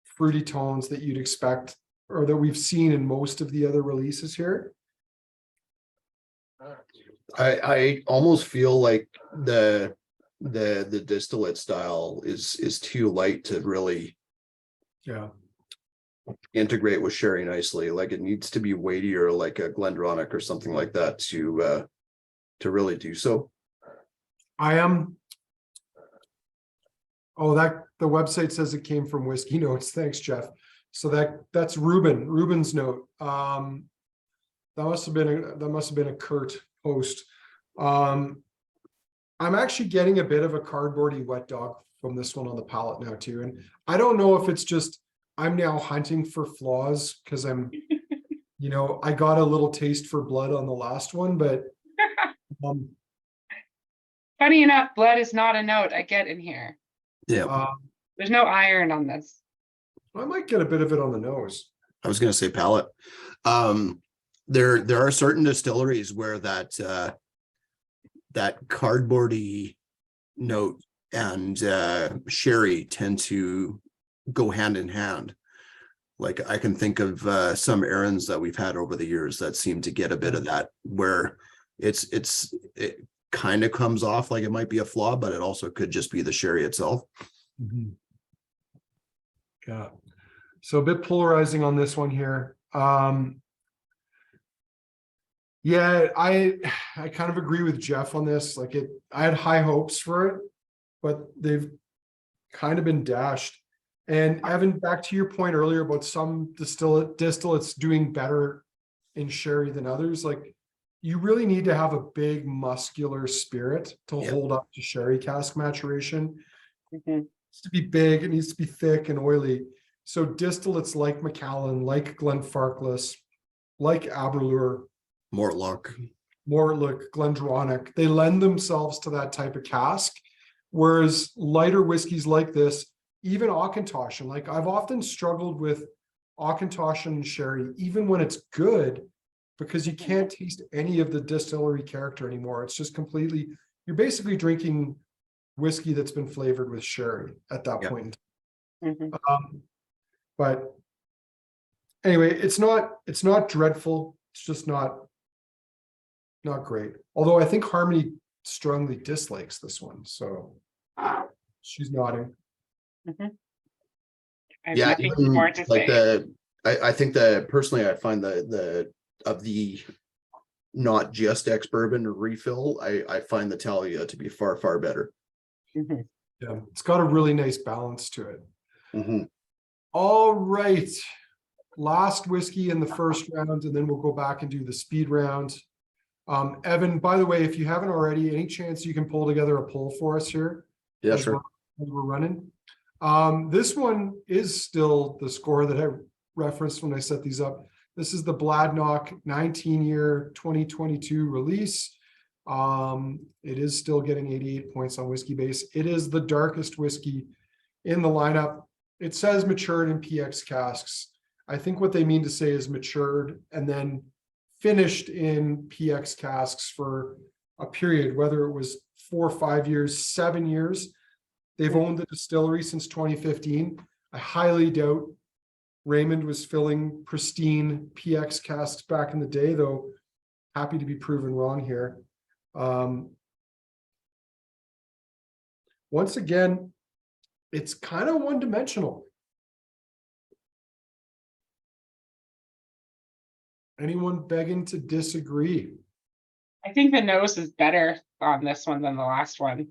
fruity tones that you'd expect, or that we've seen in most of the other releases here. I almost feel like the distillate style is too light to really integrate with sherry nicely. Like it needs to be weightier, like a Glendronach or something like that to really do so. I am. Oh, that the website says it came from Whiskey Notes. Thanks, Jeff. So that's Ruben's note. That must have been a Kurt post. I'm actually getting a bit of a cardboardy wet dog from this one on the palate now too. And I don't know if it's just I'm now hunting for flaws because I got a little taste for blood on the last one, but um, Funny enough, blood is not a note I get in here. Yeah, There's no iron on this. I might get a bit of it on the nose. I was gonna say palate. There are certain distilleries where that cardboardy note and sherry tend to go hand in hand. Like I can think of some errands that we've had over the years that seem to get a bit of that, where it kind of comes off like it might be a flaw, but it also could just be the sherry itself. Yeah. So a bit polarizing on this one here. Yeah, I kind of agree with Jeff on this. Like I had high hopes for it, but they've kind of been dashed. And Evan, back to your point earlier about some distillates doing better in sherry than others. Like you really need to have a big muscular spirit to hold up to sherry cask maturation. It needs to be big, it needs to be thick and oily. So distillates like Macallan, like Glenfarclas, like Aberlour, Mortlach, Glendronach, they lend themselves to that type of cask. Whereas lighter whiskeys like this, even Auchentoshan, like I've often struggled with Auchentoshan and sherry, even when it's good, because you can't taste any of the distillery character anymore. It's just completely, you're basically drinking whiskey that's been flavored with sherry at that point. But anyway, it's not dreadful. It's just not great. Although I think Harmony strongly dislikes this one, so she's nodding. yeah, even more to like say. I think that personally I find the of the not just ex-bourbon or refill, I find the Talia to be far better. Yeah, it's got a really nice balance to it. All right, last whiskey in the first round, and then we'll go back and do the speed round. Evan, by the way, if you haven't already, any chance you can pull together a poll for us here? Yeah, as sure. we're running. This one is still the score that I referenced when I set these up. This is the Bladnoch 19-year 2022 release. It is still getting 88 points on Whiskey Base. It is the darkest whiskey in the lineup. It says matured in PX casks. I think what they mean to say is matured and then finished in PX casks for a period, whether it was 4 or 5 years, 7 years. They've owned the distillery since 2015. I highly doubt Raymond was filling pristine PX casks back in the day, though happy to be proven wrong here. Once again, it's kind of one-dimensional. Anyone begging to disagree? I think the nose is better on this one than the last one.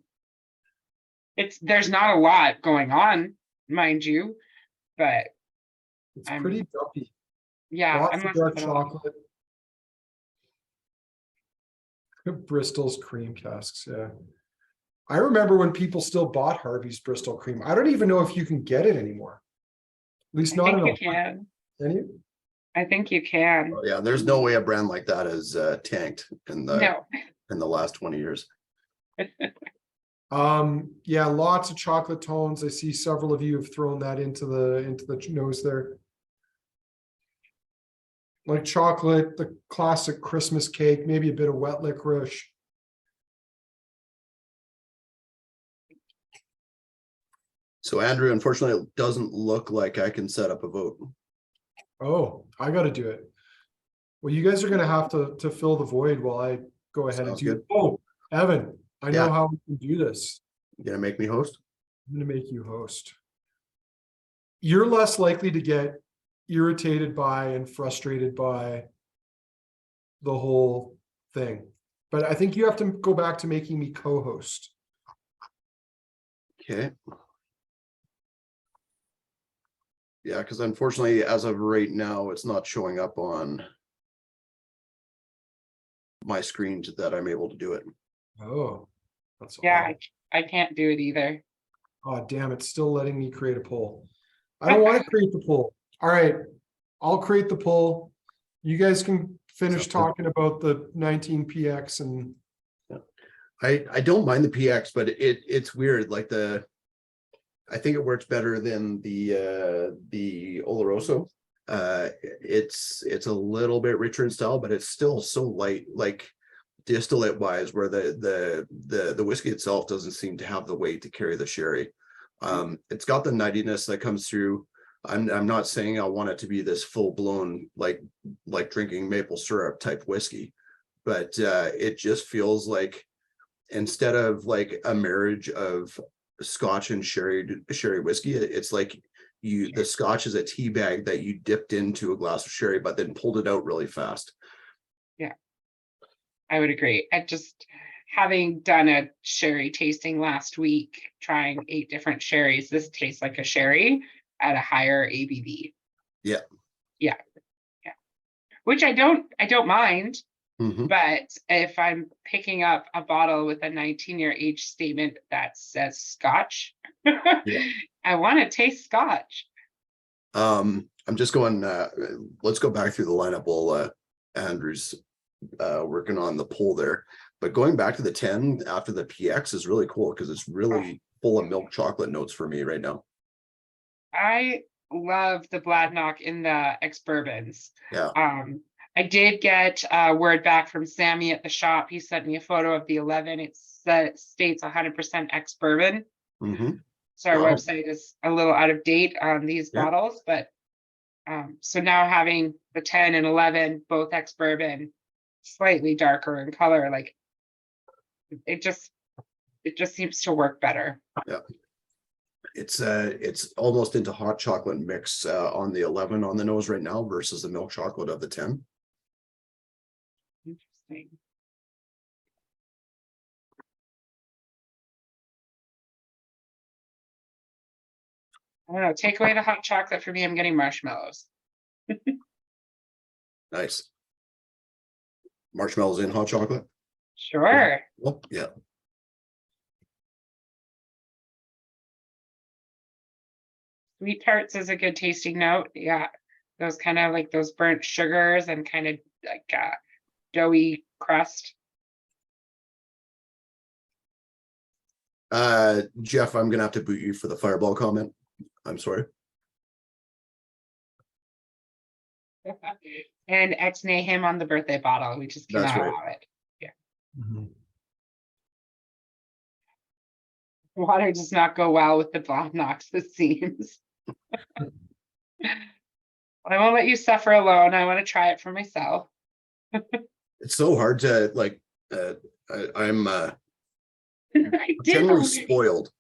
There's not a lot going on, mind you, but it's pretty dumpy. Yeah, Lots of dark chocolate. Bristol's cream casks, yeah. I remember when people still bought Harvey's Bristol cream. I don't even know if you can get it anymore. At least not in you can. Can you? I think you can. Oh, yeah, there's no way a brand like that is tanked in the last 20 years. Yeah, lots of chocolate tones. I see several of you have thrown that into the nose there. Like chocolate, the classic Christmas cake, maybe a bit of wet licorice. So Andrew, unfortunately, it doesn't look like I can set up a vote. Oh, I got to do it. Well, you guys are going to have to fill the void while I go ahead and do it. Oh, Evan, I know how we can do this. You gonna make me host? I'm going to make you host. You're less likely to get irritated by and frustrated by the whole thing, but I think you have to go back to making me co-host. Okay. Yeah, because unfortunately, as of right now, it's not showing up on my screen that I'm able to do it. Oh, that's I can't do it either. Oh, damn, it's still letting me create a poll. I don't want to create the poll. All right, I'll create the poll. You guys can finish talking about the 19PX and. I don't mind the PX, but it's weird. Like I think it works better than the Oloroso. It's a little bit richer in style, but it's still so light, like distillate wise, where the whiskey itself doesn't seem to have the weight to carry the sherry. It's got the nuttiness that comes through. I'm not saying I want it to be this full blown like drinking maple syrup type whiskey, but it just feels like, instead of like a marriage of Scotch and sherry whiskey, it's like the Scotch is a tea bag that you dipped into a glass of sherry, but then pulled it out really fast. Yeah, I would agree. I just, having done a sherry tasting last week, trying 8 different sherries, this tastes like a sherry at a higher ABV. Yeah. Which I don't mind. Mm-hmm. But if I'm picking up a bottle with a 19-year age statement that says Scotch, I want to taste Scotch. I'm just going, let's go back through the lineup while Andrew's working on the poll there. But going back to the 10 after the PX is really cool because it's really full of milk chocolate notes for me right now. I love the Bladnoch in the ex-bourbons. Yeah. I did get word back from Sammy at the shop. He sent me a photo of the 11. It states 100% ex-bourbon. Mm-hmm. So our website is a little out of date on these bottles, but so now having the 10 and 11, both ex-bourbon, slightly darker in color, like it just seems to work better. Yeah. It's almost into hot chocolate mix on the 11 on the nose right now versus the milk chocolate of the 10. Interesting. I don't know. Take away the hot chocolate for me. I'm getting marshmallows. Nice. Marshmallows in hot chocolate? Sure. Well, yeah. Sweet tarts is a good tasting note. Yeah. Those kind of like those burnt sugars and kind of like doughy crust. Jeff, I'm gonna have to boot you for the fireball comment. I'm sorry. And ex-nay him on the birthday bottle. We just cannot allow it. Yeah. Mm-hmm. Water does not go well with the Bladnochs, it seems. I won't let you suffer alone. I want to try it for myself. It's so hard to like. I'm generally spoiled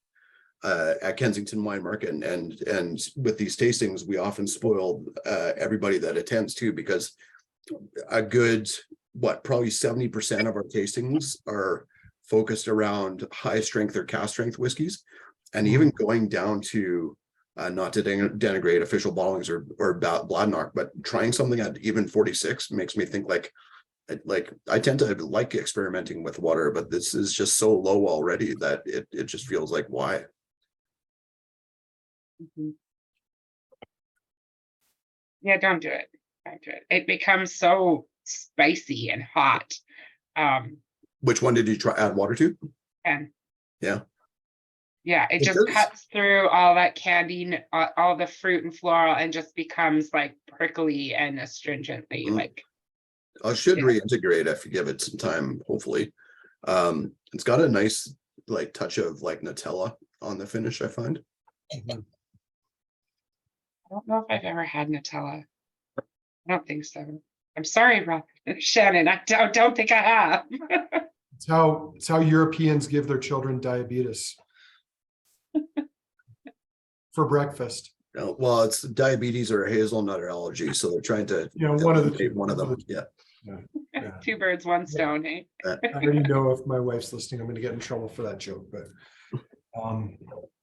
at Kensington Wine Market, and with these tastings, we often spoil everybody that attends too, because a good probably 70% of our tastings are focused around high strength or cask strength whiskeys, and even going down to not to denigrate official bottlings or Bladnoch, but trying something at even 46 makes me think like I tend to like experimenting with water, but this is just so low already that it just feels like why. Mm-hmm. Yeah, don't do it. Don't do it. It becomes so spicy and hot. Which one did you try add water to? And yeah, it just cuts through all that candy, all the fruit and floral, and just becomes like prickly and astringently like. I should reintegrate if you give it some time, hopefully. It's got a nice like touch of like Nutella on the finish, I find. I don't know if I've ever had Nutella. I don't think so. I'm sorry, Rob. Shannon, I don't think I have. It's how Europeans give their children diabetes for breakfast. Well, it's diabetes or a hazelnut allergy, so they're trying to one of the two. One of them. Yeah. Two birds, one stone. Hey. I already know if my wife's listening, I'm going to get in trouble for that joke, but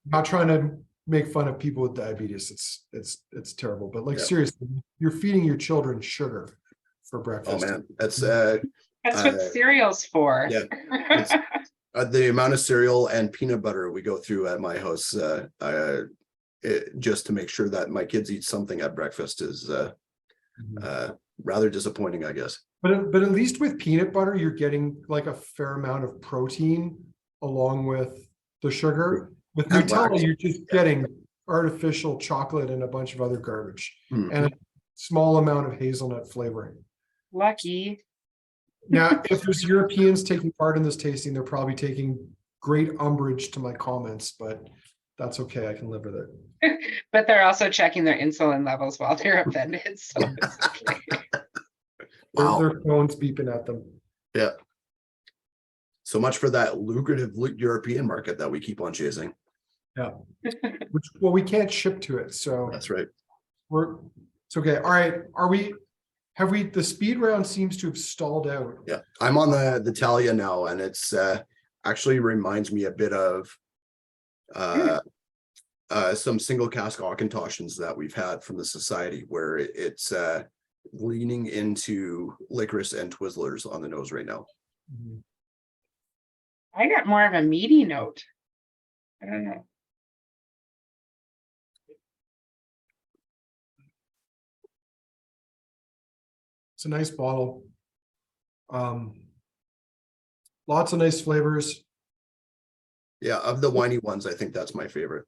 not trying to make fun of people with diabetes. It's terrible, but like seriously, you're feeding your children sugar for breakfast. Oh man, that's what cereal's for. Yeah, the amount of cereal and peanut butter we go through at my house. just to make sure that my kids eat something at breakfast is rather disappointing, I guess. But at least with peanut butter, you're getting like a fair amount of protein along with the sugar. With And Nutella, wax. you're just getting artificial chocolate and a bunch of other garbage Mhm. and a small amount of hazelnut flavoring. Lucky. Now, if there's Europeans taking part in this tasting, they're probably taking great umbrage to my comments, but that's okay. I can live with it. But they're also checking their insulin levels while they're offended, so it's okay. Wow. Their phones beeping at them. Yeah. So much for that lucrative European market that we keep on chasing. Yeah. Well, we can't ship to it, so That's right. it's okay. All right. The speed round seems to have stalled out. Yeah. I'm on the Talia now, and it's actually reminds me a bit of some single cask Auchentoshans that we've had from the society, where it's leaning into licorice and Twizzlers on the nose right now. Mhm. I got more of a meaty note. I don't know. It's a nice bottle. Lots of nice flavors. Yeah, of the whiny ones, I think that's my favorite.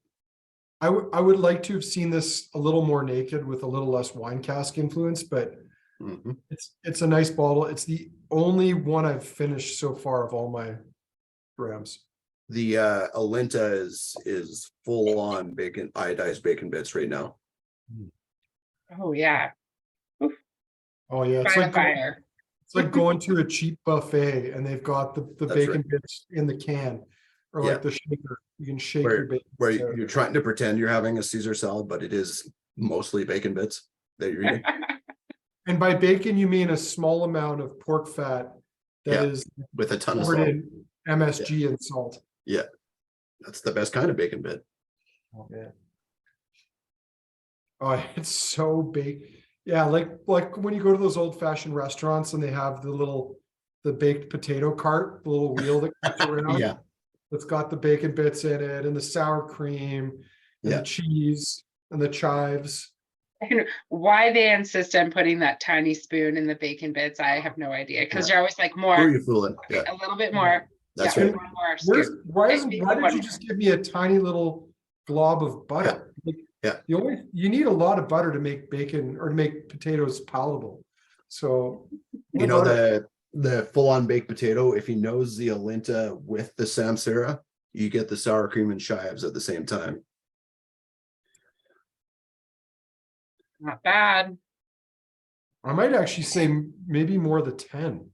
I would like to have seen this a little more naked with a little less wine cask influence, but Mhm. it's a nice bottle. It's the only one I've finished so far of all my grams. The Alinta is full on bacon, iodized bacon bits right now. Oh, yeah. Oh yeah, By the fire. it's like going to a cheap buffet and they've got the That's bacon right. bits in the can, or Yeah. like the shaker. You can shake your bacon. Where bits out of you're it. trying to pretend you're having a Caesar salad, but it is mostly bacon bits that you're eating. And by bacon, you mean a small amount of pork fat that Yeah, is with a ton of covered salt. in MSG and salt. Yeah, that's the best kind of bacon bit. Oh man. Oh, it's so big. Yeah, like when you go to those old-fashioned restaurants and they have the baked potato cart, the little wheel that goes around. Yeah, It's got the bacon bits in it and the sour cream and Yeah. the cheese and the chives. And why they insist on putting that tiny spoon in the bacon bits, I have no idea. Because you're always like who more, are you fooling? Yeah, a little bit more. that's Yeah, right. one more Where's scoop. why Maybe did one you just give me a tiny little glob of butter? Like, Yeah. you need a lot of butter to make bacon or to make potatoes palatable. So You know the full on baked potato. If he knows the Alinta with the Samsara, you get the sour cream and chives at the same time. Not bad. I might actually say maybe more the 10.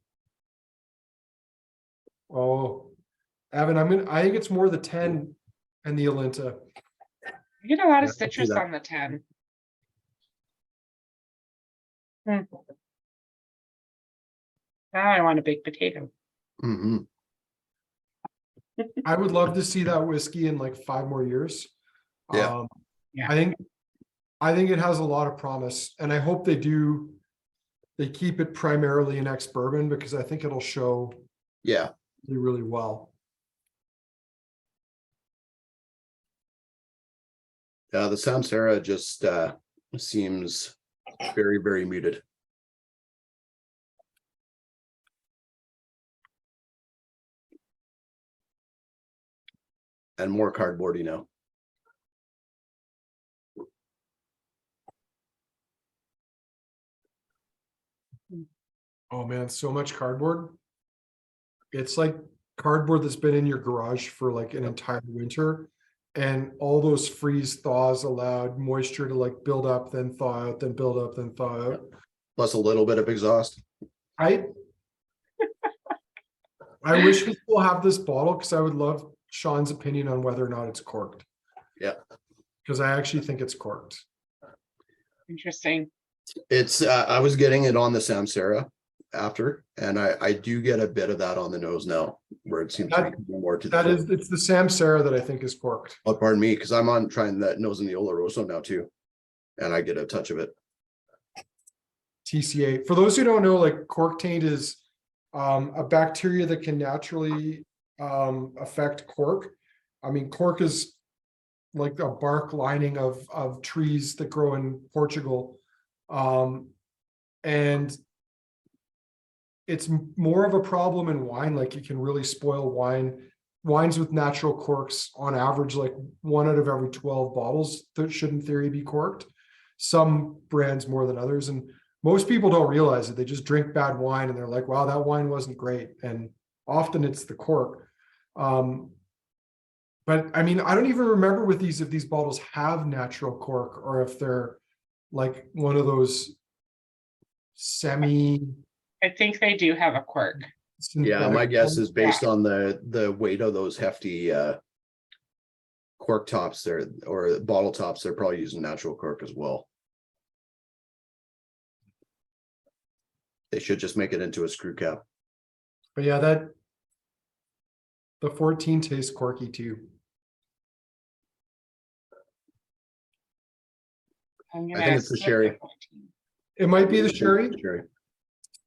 Oh, Evan, I think it's more the 10 and the Alinta. You get a lot Yeah, of I see citrus that. on the 10. Now I want a baked potato. Hmm. I would love to see that whiskey in like 5 more years. Yeah. Yeah. I think it has a lot of promise, and I hope they keep it primarily in ex-bourbon, because I think it'll show Yeah, really well. the Samsara just seems very, very muted. And more cardboardy now. Oh man, so much cardboard. It's like cardboard that's been in your garage for like an entire winter, and all those freeze thaws allowed moisture to like build up, then thaw out, then build up, then thaw out. Plus a little bit of exhaust. I wish we still have this bottle, because I would love Sean's opinion on whether or not it's corked. Yeah. Because I actually think it's corked. Interesting. It's I was getting it on the Samsara after, and I do get a bit of that on the nose now, where it seems to be more to the It's the Samsara that I think is corked. Oh, pardon me, because I'm on trying that nose in the Oloroso now too, and I get a touch of it. TCA. For those who don't know, like cork taint is a bacteria that can naturally affect cork. I mean, cork is like a bark lining of trees that grow in Portugal. And it's more of a problem in wine, like you can really spoil wine. Wines with natural corks, on average, like 1 out of every 12 bottles that should in theory be corked. Some brands more than others. And most people don't realize it. They just drink bad wine and they're like, wow, that wine wasn't great. And often it's the cork. But I mean, I don't even remember with these, if these bottles have natural cork or if they're like one of those semi. I think they do have a cork. Yeah, my guess is based on the weight of those hefty cork tops there, or bottle tops, they're probably using natural cork as well. They should just make it into a screw cap. But yeah, the 14 tastes corky too. I think it's the sherry. It might be the sherry. Sherry.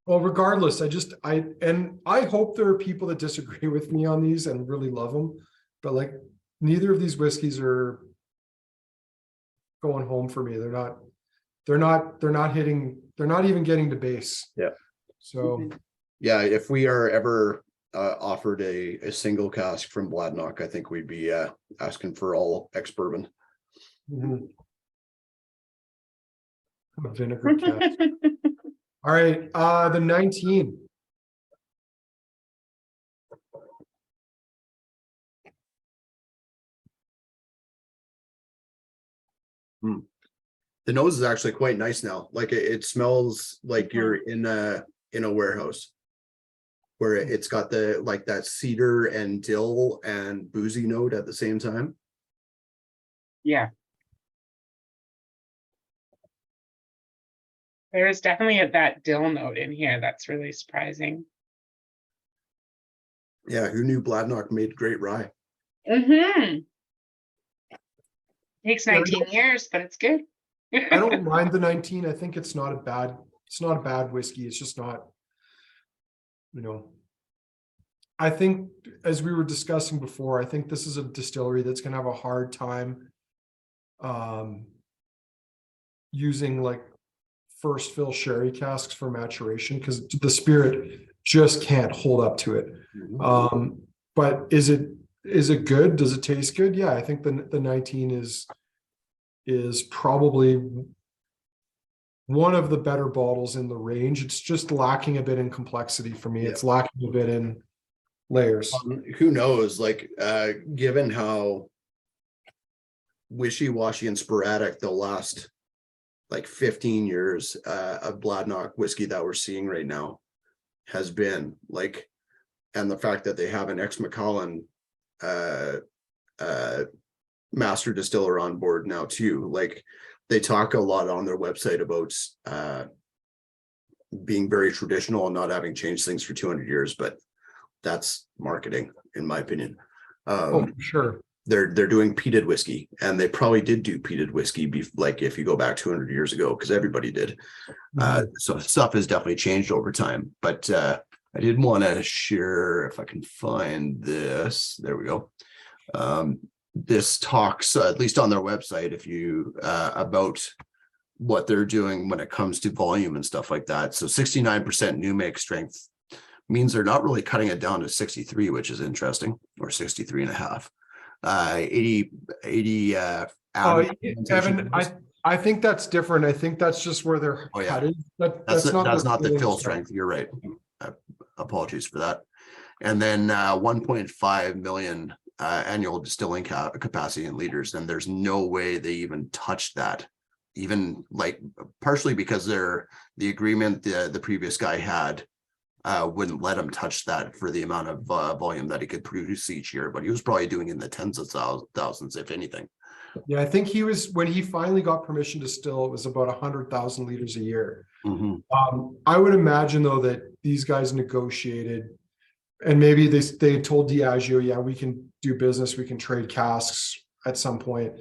Well, regardless, I hope there are people that disagree with me on these and really love them, but like neither of these whiskeys are going home for me. They're not even getting to base. Yeah. So yeah, if we are ever offered a single cask from Bladnoch, I think we'd be asking for all ex-bourbon. A vinegar cask. All right, the 19. The nose is actually quite nice now. Like it smells like you're in a warehouse where it's got the like that cedar and dill and boozy note at the same time. Yeah. There is definitely that dill note in here. That's really surprising. Yeah, who knew Bladnoch made great rye? Takes 19 years, but it's good. I don't mind the 19. I think it's not a bad whiskey. It's just not, I think as we were discussing before, I think this is a distillery that's going to have a hard time using like first fill sherry casks for maturation because the spirit just can't hold up to it. But is it good? Does it taste good? Yeah, I think the 19 is probably one of the better bottles in the range. It's just lacking a bit in complexity for me. Yeah. It's lacking a bit in layers. Who knows? Like, given how wishy-washy and sporadic the last like 15 years of Bladnoch whiskey that we're seeing right now has been, like, and the fact that they have an ex-Macallan master distiller on board now too. Like, they talk a lot on their website about being very traditional and not having changed things for 200 years, but that's marketing, in my opinion. Oh, sure. They're doing peated whiskey, and they probably did do peated whiskey like if you go back 200 years ago, because everybody did. So stuff has definitely changed over time. But I did want to share, if I can find this. There we go. This talks, at least on their website, if you about what they're doing when it comes to volume and stuff like that. So 69% new make strength means they're not really cutting it down to 63, which is interesting, or 63 and a half. 80 Evan, I think that's different. I think that's just where they're cutting. That's not the fill strength. You're right. Apologies for that. And then 1.5 million annual distilling capacity in liters, and there's no way they even touched that, even like partially because the agreement the previous guy had wouldn't let him touch that for the amount of volume that he could produce each year, but he was probably doing in the tens of thousands, if anything. Yeah, I think he was, when he finally got permission to distill, it was about 100,000 liters a year. I would imagine though that these guys negotiated, and maybe they told Diageo, yeah, we can do business, we can trade casks at some point,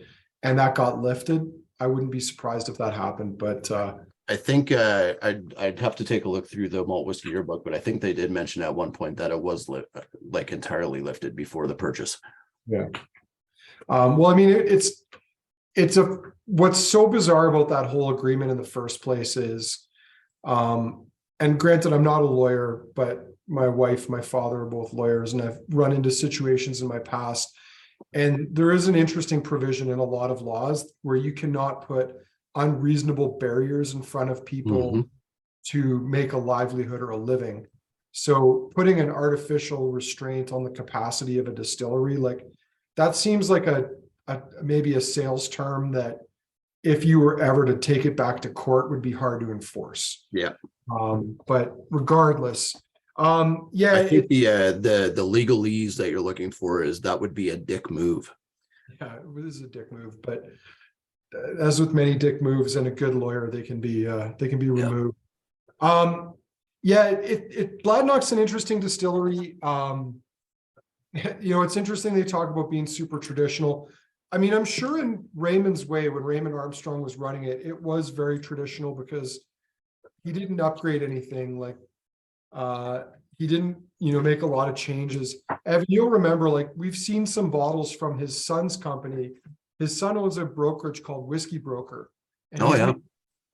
and that got lifted. I wouldn't be surprised if that happened, but I think I'd have to take a look through the malt whiskey yearbook, but I think they did mention at one point that it was like entirely lifted before the purchase. Yeah. Well, I mean, what's so bizarre about that whole agreement in the first place is, and granted, I'm not a lawyer, but my wife, my father are both lawyers, and I've run into situations in my past. And there is an interesting provision in a lot of laws where you cannot put unreasonable barriers in front of people Mhm. to make a livelihood or a living. So putting an artificial restraint on the capacity of a distillery, like that seems like a maybe a sales term that if you were ever to take it back to court would be hard to enforce. Yeah. But regardless, yeah, I think the legalese that you're looking for is that would be a dick move. yeah, it is a dick move, but as with many dick moves and a good lawyer, they can be removed. Yeah, Bladnoch's an interesting distillery. It's interesting they talk about being super traditional. I mean, I'm sure in Raymond's way, when Raymond Armstrong was running it, it was very traditional because he didn't upgrade anything. Like, he didn't, make a lot of changes. Evan, you'll remember, like, we've seen some bottles from his son's company. His son owns a brokerage called Whiskey Broker. And Oh, yeah.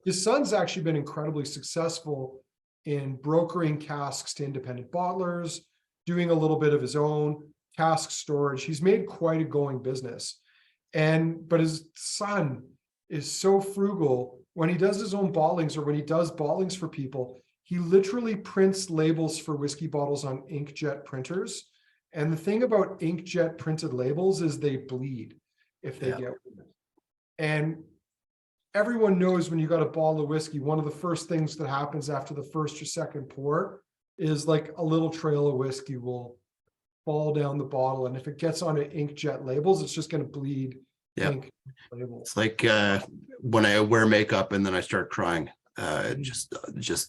his son's actually been incredibly successful in brokering casks to independent bottlers, doing a little bit of his own cask storage. He's made quite a going business. But his son is so frugal when he does his own bottlings or when he does bottlings for people, he literally prints labels for whiskey bottles on inkjet printers. And the thing about inkjet printed labels is they bleed if they get wounded. And everyone knows when you got a bottle of whiskey, one of the first things that happens after the first or second pour is like a little trail of whiskey will fall down the bottle. And if it gets onto inkjet labels, it's just going to bleed ink labels. It's like when I wear makeup and then I start crying, just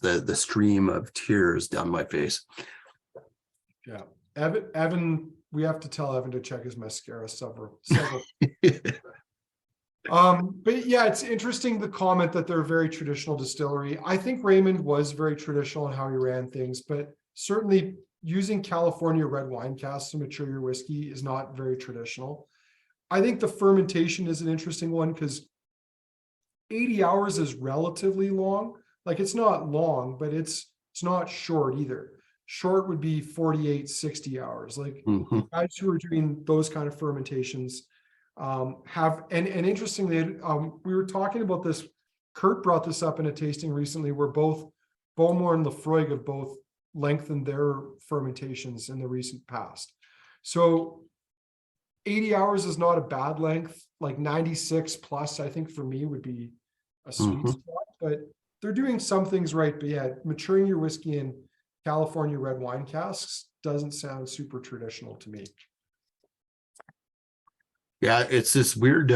the stream of tears down my face. Yeah. Evan, we have to tell Evan to check his mascara several. But yeah, it's interesting the comment that they're a very traditional distillery. I think Raymond was very traditional in how he ran things, but certainly using California red wine casks to mature your whiskey is not very traditional. I think the fermentation is an interesting one because 80 hours is relatively long. Like, it's not long, but it's not short either. Short would be 48, 60 hours. Like, guys who are doing those kind of fermentations and interestingly, we were talking about this. Kurt brought this up in a tasting recently where both Bowmore and Lefroy have both lengthened their fermentations in the recent past. So 80 hours is not a bad length. Like 96 plus, I think for me would be a sweet spot, but they're doing some things right. But yeah, maturing your whiskey in California red wine casks doesn't sound super traditional to me. Yeah, it's this weird,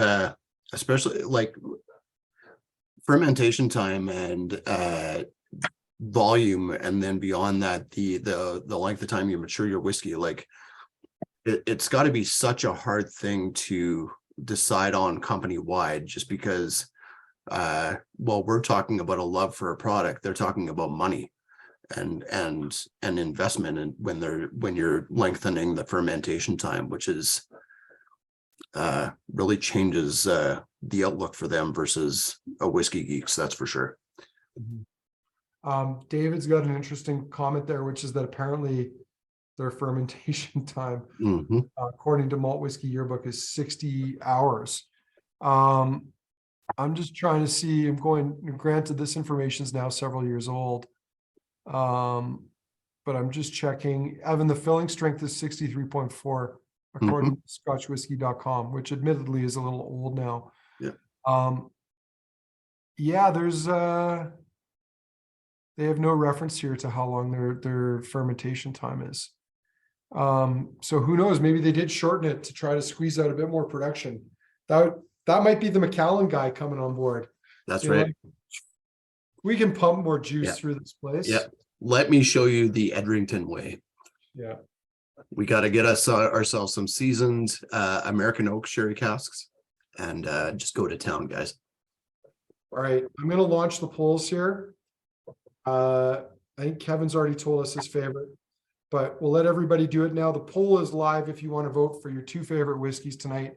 especially like fermentation time and volume, and then beyond that, the length of time you mature your whiskey. Like, it's got to be such a hard thing to decide on company wide, just because we're talking about a love for a product, they're talking about money and investment, and when you're lengthening the fermentation time, which is really changes the outlook for them versus a whiskey geeks, that's for sure. David's got an interesting comment there, which is that apparently their fermentation time, according to Malt Whiskey Yearbook, is 60 hours. I'm just trying to see, granted this information is now several years old, but I'm just checking. Evan, the filling strength is 63.4 according to scotchwhiskey.com, which admittedly is a little old now. There's they have no reference here to how long their fermentation time is. So who knows, maybe they did shorten it to try to squeeze out a bit more production. That might be the McAllen guy coming on board. That's right. Like, we can pump more juice through this place. Yeah. Let me show you the Edrington way. Yeah. We got to get ourselves some seasoned American oak sherry casks and just go to town, guys. All right. I'm going to launch the polls here. I think Kevin's already told us his favorite, but we'll let everybody do it now. The poll is live if you want to vote for your two favorite whiskeys tonight.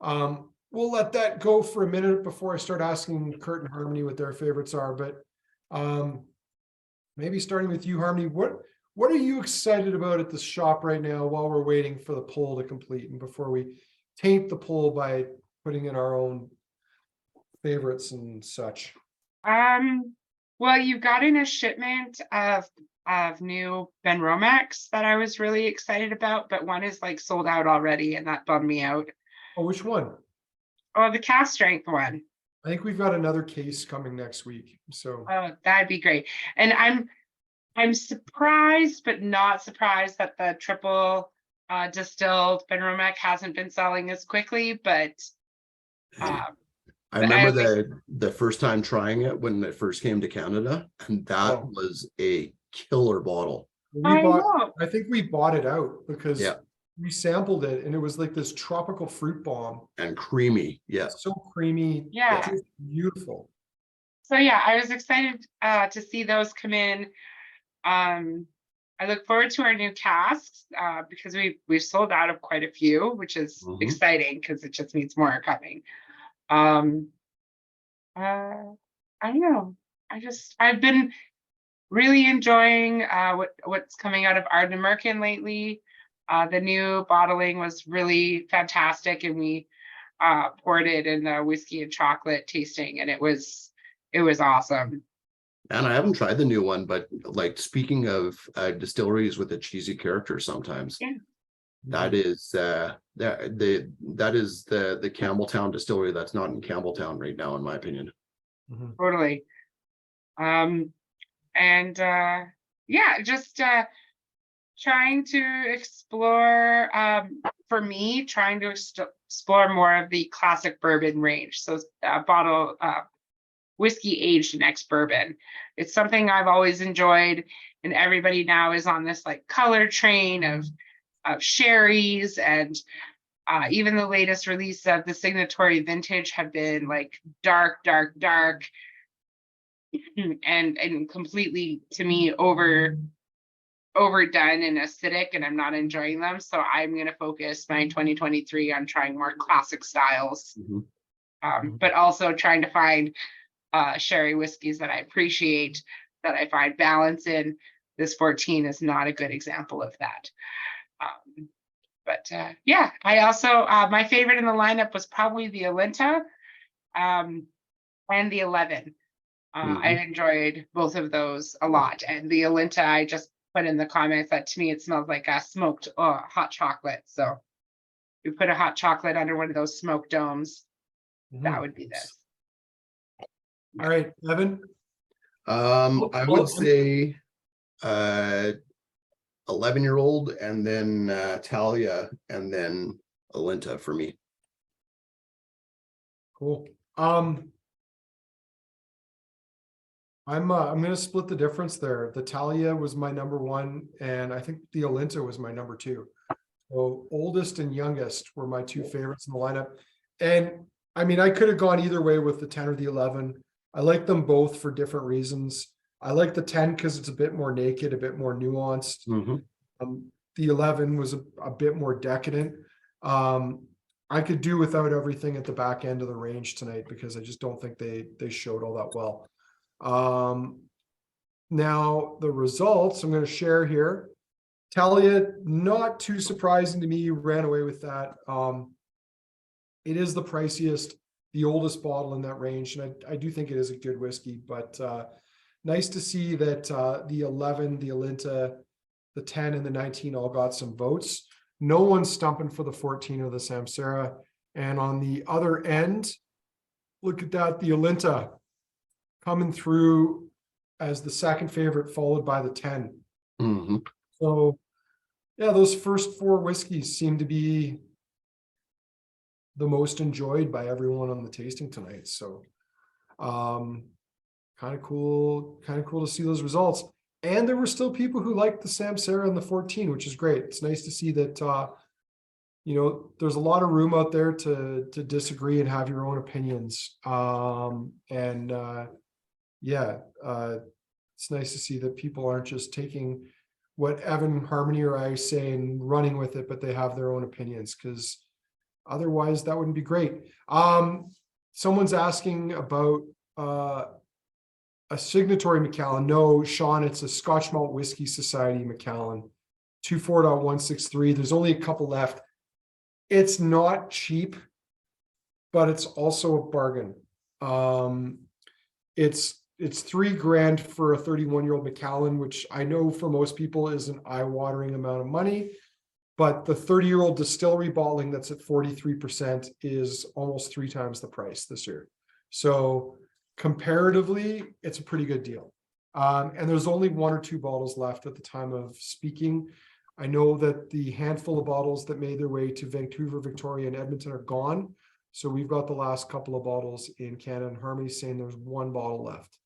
We'll let that go for a minute before I start asking Kurt and Harmony what their favorites are, but maybe starting with you, Harmony, what are you excited about at the shop right now while we're waiting for the poll to complete and before we taint the poll by putting in our own favorites and such? Well, you got in a shipment of new Ben Romax that I was really excited about, but one is like sold out already, and that bummed me out. Oh, which one? Oh, the cast strength one. I think we've got another case coming next week. So Oh, that'd be great. And I'm surprised, but not surprised that the triple distilled Ben Romac hasn't been selling as quickly, but I remember the first time trying it when it first came to Canada, and that was a killer bottle. I think we bought it out because Yeah. we sampled it and it was like this tropical fruit bomb. And creamy. Yeah. So creamy. Yeah. Just beautiful. So yeah, I was excited to see those come in. I look forward to our new casks because we've sold out of quite a few, which is exciting because it just means more are coming. I don't know. I've been really enjoying what's coming out of Ardnamurchan lately. The new bottling was really fantastic, and we poured it in the whiskey and chocolate tasting, and it was awesome. And I haven't tried the new one, but like speaking of distilleries with a cheesy character sometimes, that is the Campbelltown distillery that's not in Campbelltown right now, in my opinion. Totally. Just trying to explore, for me, trying to explore more of the classic bourbon range. So bottle whiskey aged in ex-bourbon. It's something I've always enjoyed, and everybody now is on this like color train of sherries, and even the latest release of the signatory vintage have been like dark and completely, to me, overdone and acidic, and I'm not enjoying them. So I'm going to focus my 2023 on trying more classic styles, but also trying to find sherry whiskeys that I appreciate, that I find balance in. This 14 is not a good example of that. I also, my favorite in the lineup was probably the Alinta and the 11. I enjoyed both of those a lot. And the Alinta, I just put in the comments that to me it smells like a smoked hot chocolate. So you put a hot chocolate under one of those smoke domes, that would be this. All right, Evan. I would say 11-year-old, and then Talia, and then Alinta for me. Cool. I'm going to split the difference there. The Talia was my number one, and I think the Alinta was my number two. So oldest and youngest were my two favorites in the lineup. And I mean, I could have gone either way with the 10 or the 11. I like them both for different reasons. I like the 10 because it's a bit more naked, a bit more nuanced. The 11 was a bit more decadent. I could do without everything at the back end of the range tonight because I just don't think they showed all that well. Now the results I'm going to share here. Talia, not too surprising to me, you ran away with that. It is the priciest, the oldest bottle in that range, and I do think it is a good whiskey, but nice to see that the 11, the Alinta, the 10, and the 19 all got some votes. No one's stumping for the 14 or the Samsara. And on the other end, look at that, the Alinta coming through as the second favorite, followed by the 10. So yeah, those first four whiskeys seem to be the most enjoyed by everyone on the tasting tonight. So kind of cool to see those results. And there were still people who liked the Samsara and the 14, which is great. It's nice to see that there's a lot of room out there to disagree and have your own opinions. It's nice to see that people aren't just taking what Evan, Harmony, or I say and running with it, but they have their own opinions, because otherwise that wouldn't be great. Someone's asking about a signatory Macallan. No, Sean, it's a Scotch Malt Whiskey Society Macallan, 24.163. There's only a couple left. It's not cheap, but it's also a bargain. It's $3,000 for a 31-year-old Macallan, which I know for most people is an eye-watering amount of money. But the 30-year-old distillery bottling that's at 43% is almost 3 times the price this year. So comparatively, it's a pretty good deal. And there's only 1 or 2 bottles left at the time of speaking. I know that the handful of bottles that made their way to Vancouver, Victoria, and Edmonton are gone. So we've got the last couple of bottles in Canada, and Harmony's saying there's 1 bottle left,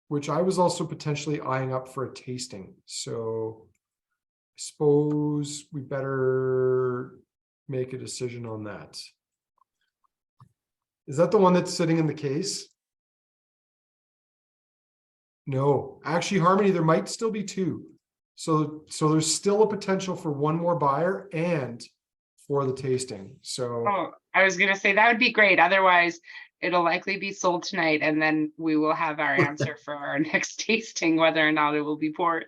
which I was also potentially eyeing up for a tasting. So I suppose we better make a decision on that. Is that the one that's sitting in the case? No, actually, Harmony, there might still be 2. So there's still a potential for 1 more buyer and for the tasting. So Oh, I was gonna say that would be great. Otherwise, it'll likely be sold tonight, and then we will have our answer for our next tasting, whether or not it will be poured.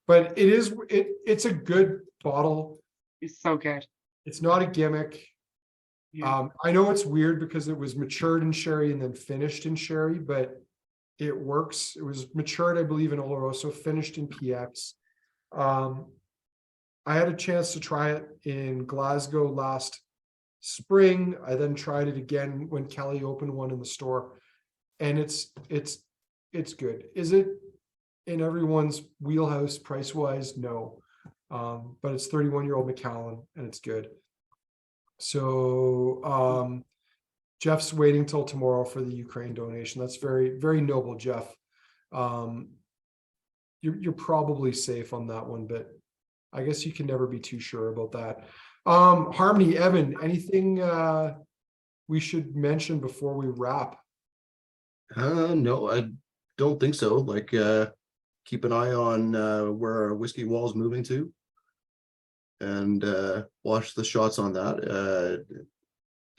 but it's a good bottle. It's so good. It's not a gimmick. Yeah. I know it's weird because it was matured in sherry and then finished in sherry, but it works. It was matured, I believe, in Oloroso, finished in PX. I had a chance to try it in Glasgow last spring. I then tried it again when Kelly opened one in the store, and it's good. Is it in everyone's wheelhouse price wise? No, but it's 31-year-old Macallan and it's good. So Jeff's waiting till tomorrow for the Ukraine donation. That's very, very noble, Jeff. You're probably safe on that one, but I guess you can never be too sure about that. Harmony, Evan, anything we should mention before we wrap? No, I don't think so. Like, keep an eye on where our whiskey wall is moving to, and watch the shots on that.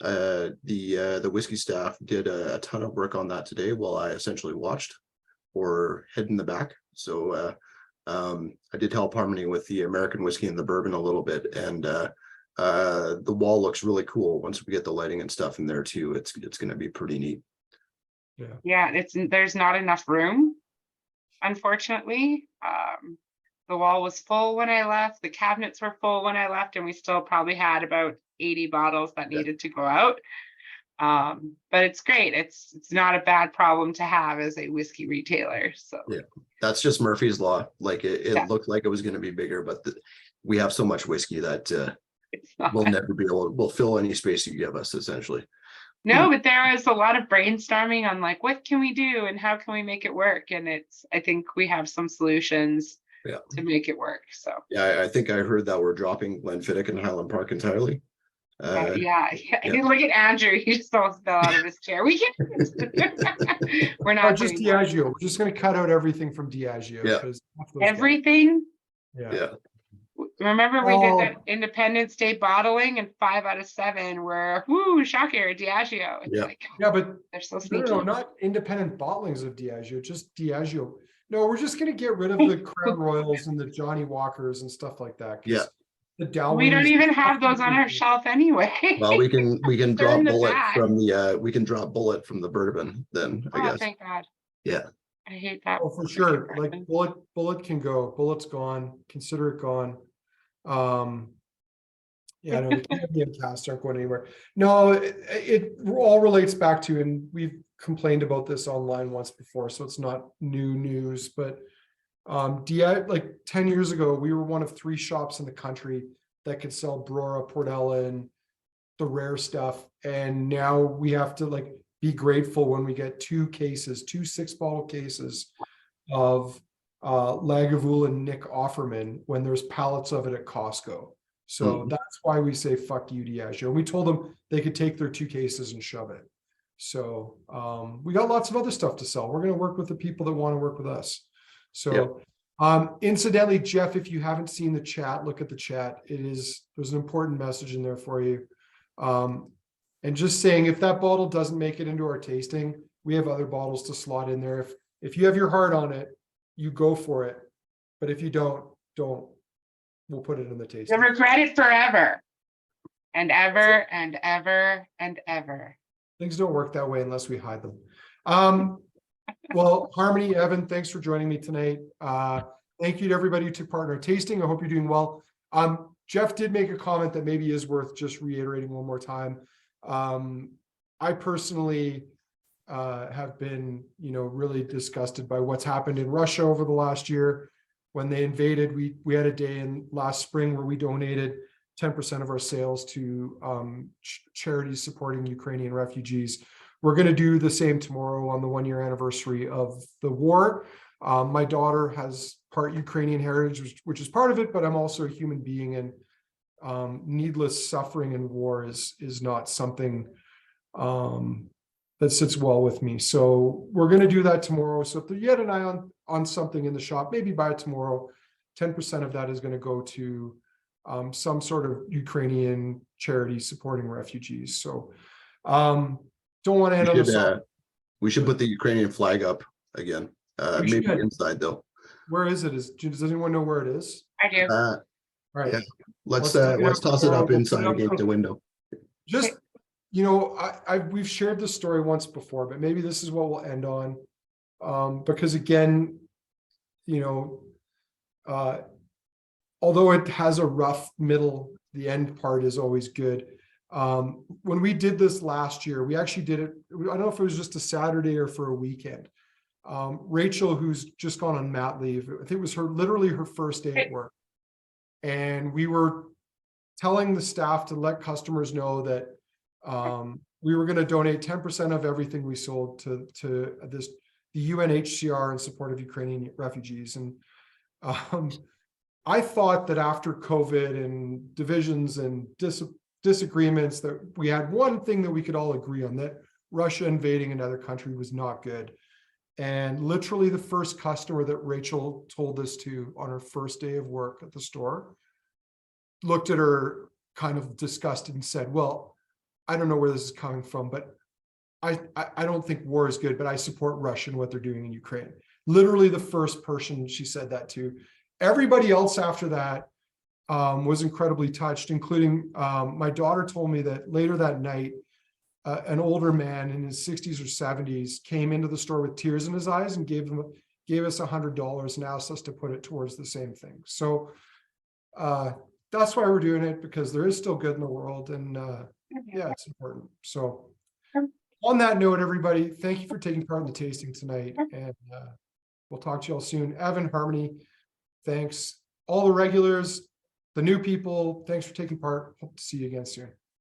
The whiskey staff did a ton of work on that today while I essentially watched or hid in the back. So I did help Harmony with the American whiskey and the bourbon a little bit, and the wall looks really cool once we get the lighting and stuff in there too. It's going to be pretty neat. Yeah, there's not enough room, unfortunately. The wall was full when I left, the cabinets were full when I left, and we still probably had about 80 bottles that needed to go out. But it's great. It's not a bad problem to have as a whiskey retailer. So yeah, that's just Murphy's Law. Like it looked like it was going to be bigger, but we have so much whiskey that we'll never be able. We'll fill any space you give us, essentially. No, but there is a lot of brainstorming on like, what can we do and how can we make it work? And I think we have some solutions to make it work. So yeah, I think I heard that we're dropping Glenfiddich and Highland Park entirely. Yeah. Look at Andrew. He just almost fell out of his chair. We can't. We're not just Diageo. We're just going to cut out everything from Diageo. Yeah. Everything. Yeah. Remember we did that Independence Day bottling, and 5 out of 7 were shocker Diageo. It's but they're so sneaky. No, not independent bottlings of Diageo, just Diageo. No, we're just going to get rid of the Crown Royals and the Johnny Walkers and stuff like that. Yeah. We don't even have those on our shelf anyway. Well, we can drop Bullet from the bourbon then, I guess. Thank God. Yeah. I hate that. Oh, for sure. Like Bullet can go. Bullet's gone. Consider it gone. Yeah, no, the Canadian casts aren't going anywhere. No, it all relates back to, and we've complained about this online once before, so it's not new news, but like 10 years ago, we were one of 3 shops in the country that could sell Brora, Portela, and the rare stuff. And now we have to like be grateful when we get 2 6-bottle cases of Lagavulin and Nick Offerman when there's pallets of it at Costco. So that's why we say fuck you, Diageo. We told them they could take their 2 cases and shove it. So we got lots of other stuff to sell. We're going to work with the people that want to work with us. So Incidentally, Jeff, if you haven't seen the chat, look at the chat. There's an important message in there for you. And just saying, if that bottle doesn't make it into our tasting, we have other bottles to slot in there. If you have your heart on it, you go for it. But if you don't. We'll put it in the tasting. You'll regret it forever. And ever and ever and ever. Things don't work that way unless we hide them. Well, Harmony, Evan, thanks for joining me tonight. Thank you to everybody who took part in our tasting. I hope you're doing well. Jeff did make a comment that maybe is worth just reiterating one more time. I personally have been, really disgusted by what's happened in Russia over the last year. When they invaded, we had a day in last spring where we donated 10% of our sales to charities supporting Ukrainian refugees. We're going to do the same tomorrow on the 1-year anniversary of the war. My daughter has part Ukrainian heritage, which is part of it, but I'm also a human being, and needless suffering in war is not something that sits well with me. So we're going to do that tomorrow. So if you had an eye on something in the shop, maybe buy it tomorrow. 10% of that is going to go to some sort of Ukrainian charity supporting refugees. So don't want to end on the side. We should put the Ukrainian flag up again. Maybe inside though. Where is it? Does anyone know where it is? I do. All right. Yeah. Let's toss it up inside against the window. Just, we've shared this story once before, but maybe this is what we'll end on. Because again, although it has a rough middle, the end part is always good. When we did this last year, we actually did it. I don't know if it was just a Saturday or for a weekend. Rachel, who's just gone on mat leave, I think it was literally her first day at work. And we were telling the staff to let customers know that we were going to donate 10% of everything we sold to the UNHCR in support of Ukrainian refugees. And I thought that after COVID and divisions and disagreements, that we had one thing that we could all agree on, that Russia invading another country was not good. And literally the first customer that Rachel told this to on her first day of work at the store looked at her kind of disgusted and said, well, I don't know where this is coming from, but I don't think war is good, but I support Russia and what they're doing in Ukraine. Literally the first person she said that to. Everybody else after that was incredibly touched, including my daughter told me that later that night, an older man in his 60s or 70s came into the store with tears in his eyes and gave us $100 and asked us to put it towards the same thing. So that's why we're doing it, because there is still good in the world, and yeah, it's important. So on that note, everybody, thank you for taking part in the tasting tonight, and we'll talk to you all soon. Evan, Harmony, thanks. All the regulars, the new people, thanks for taking part. Hope to see you again soon.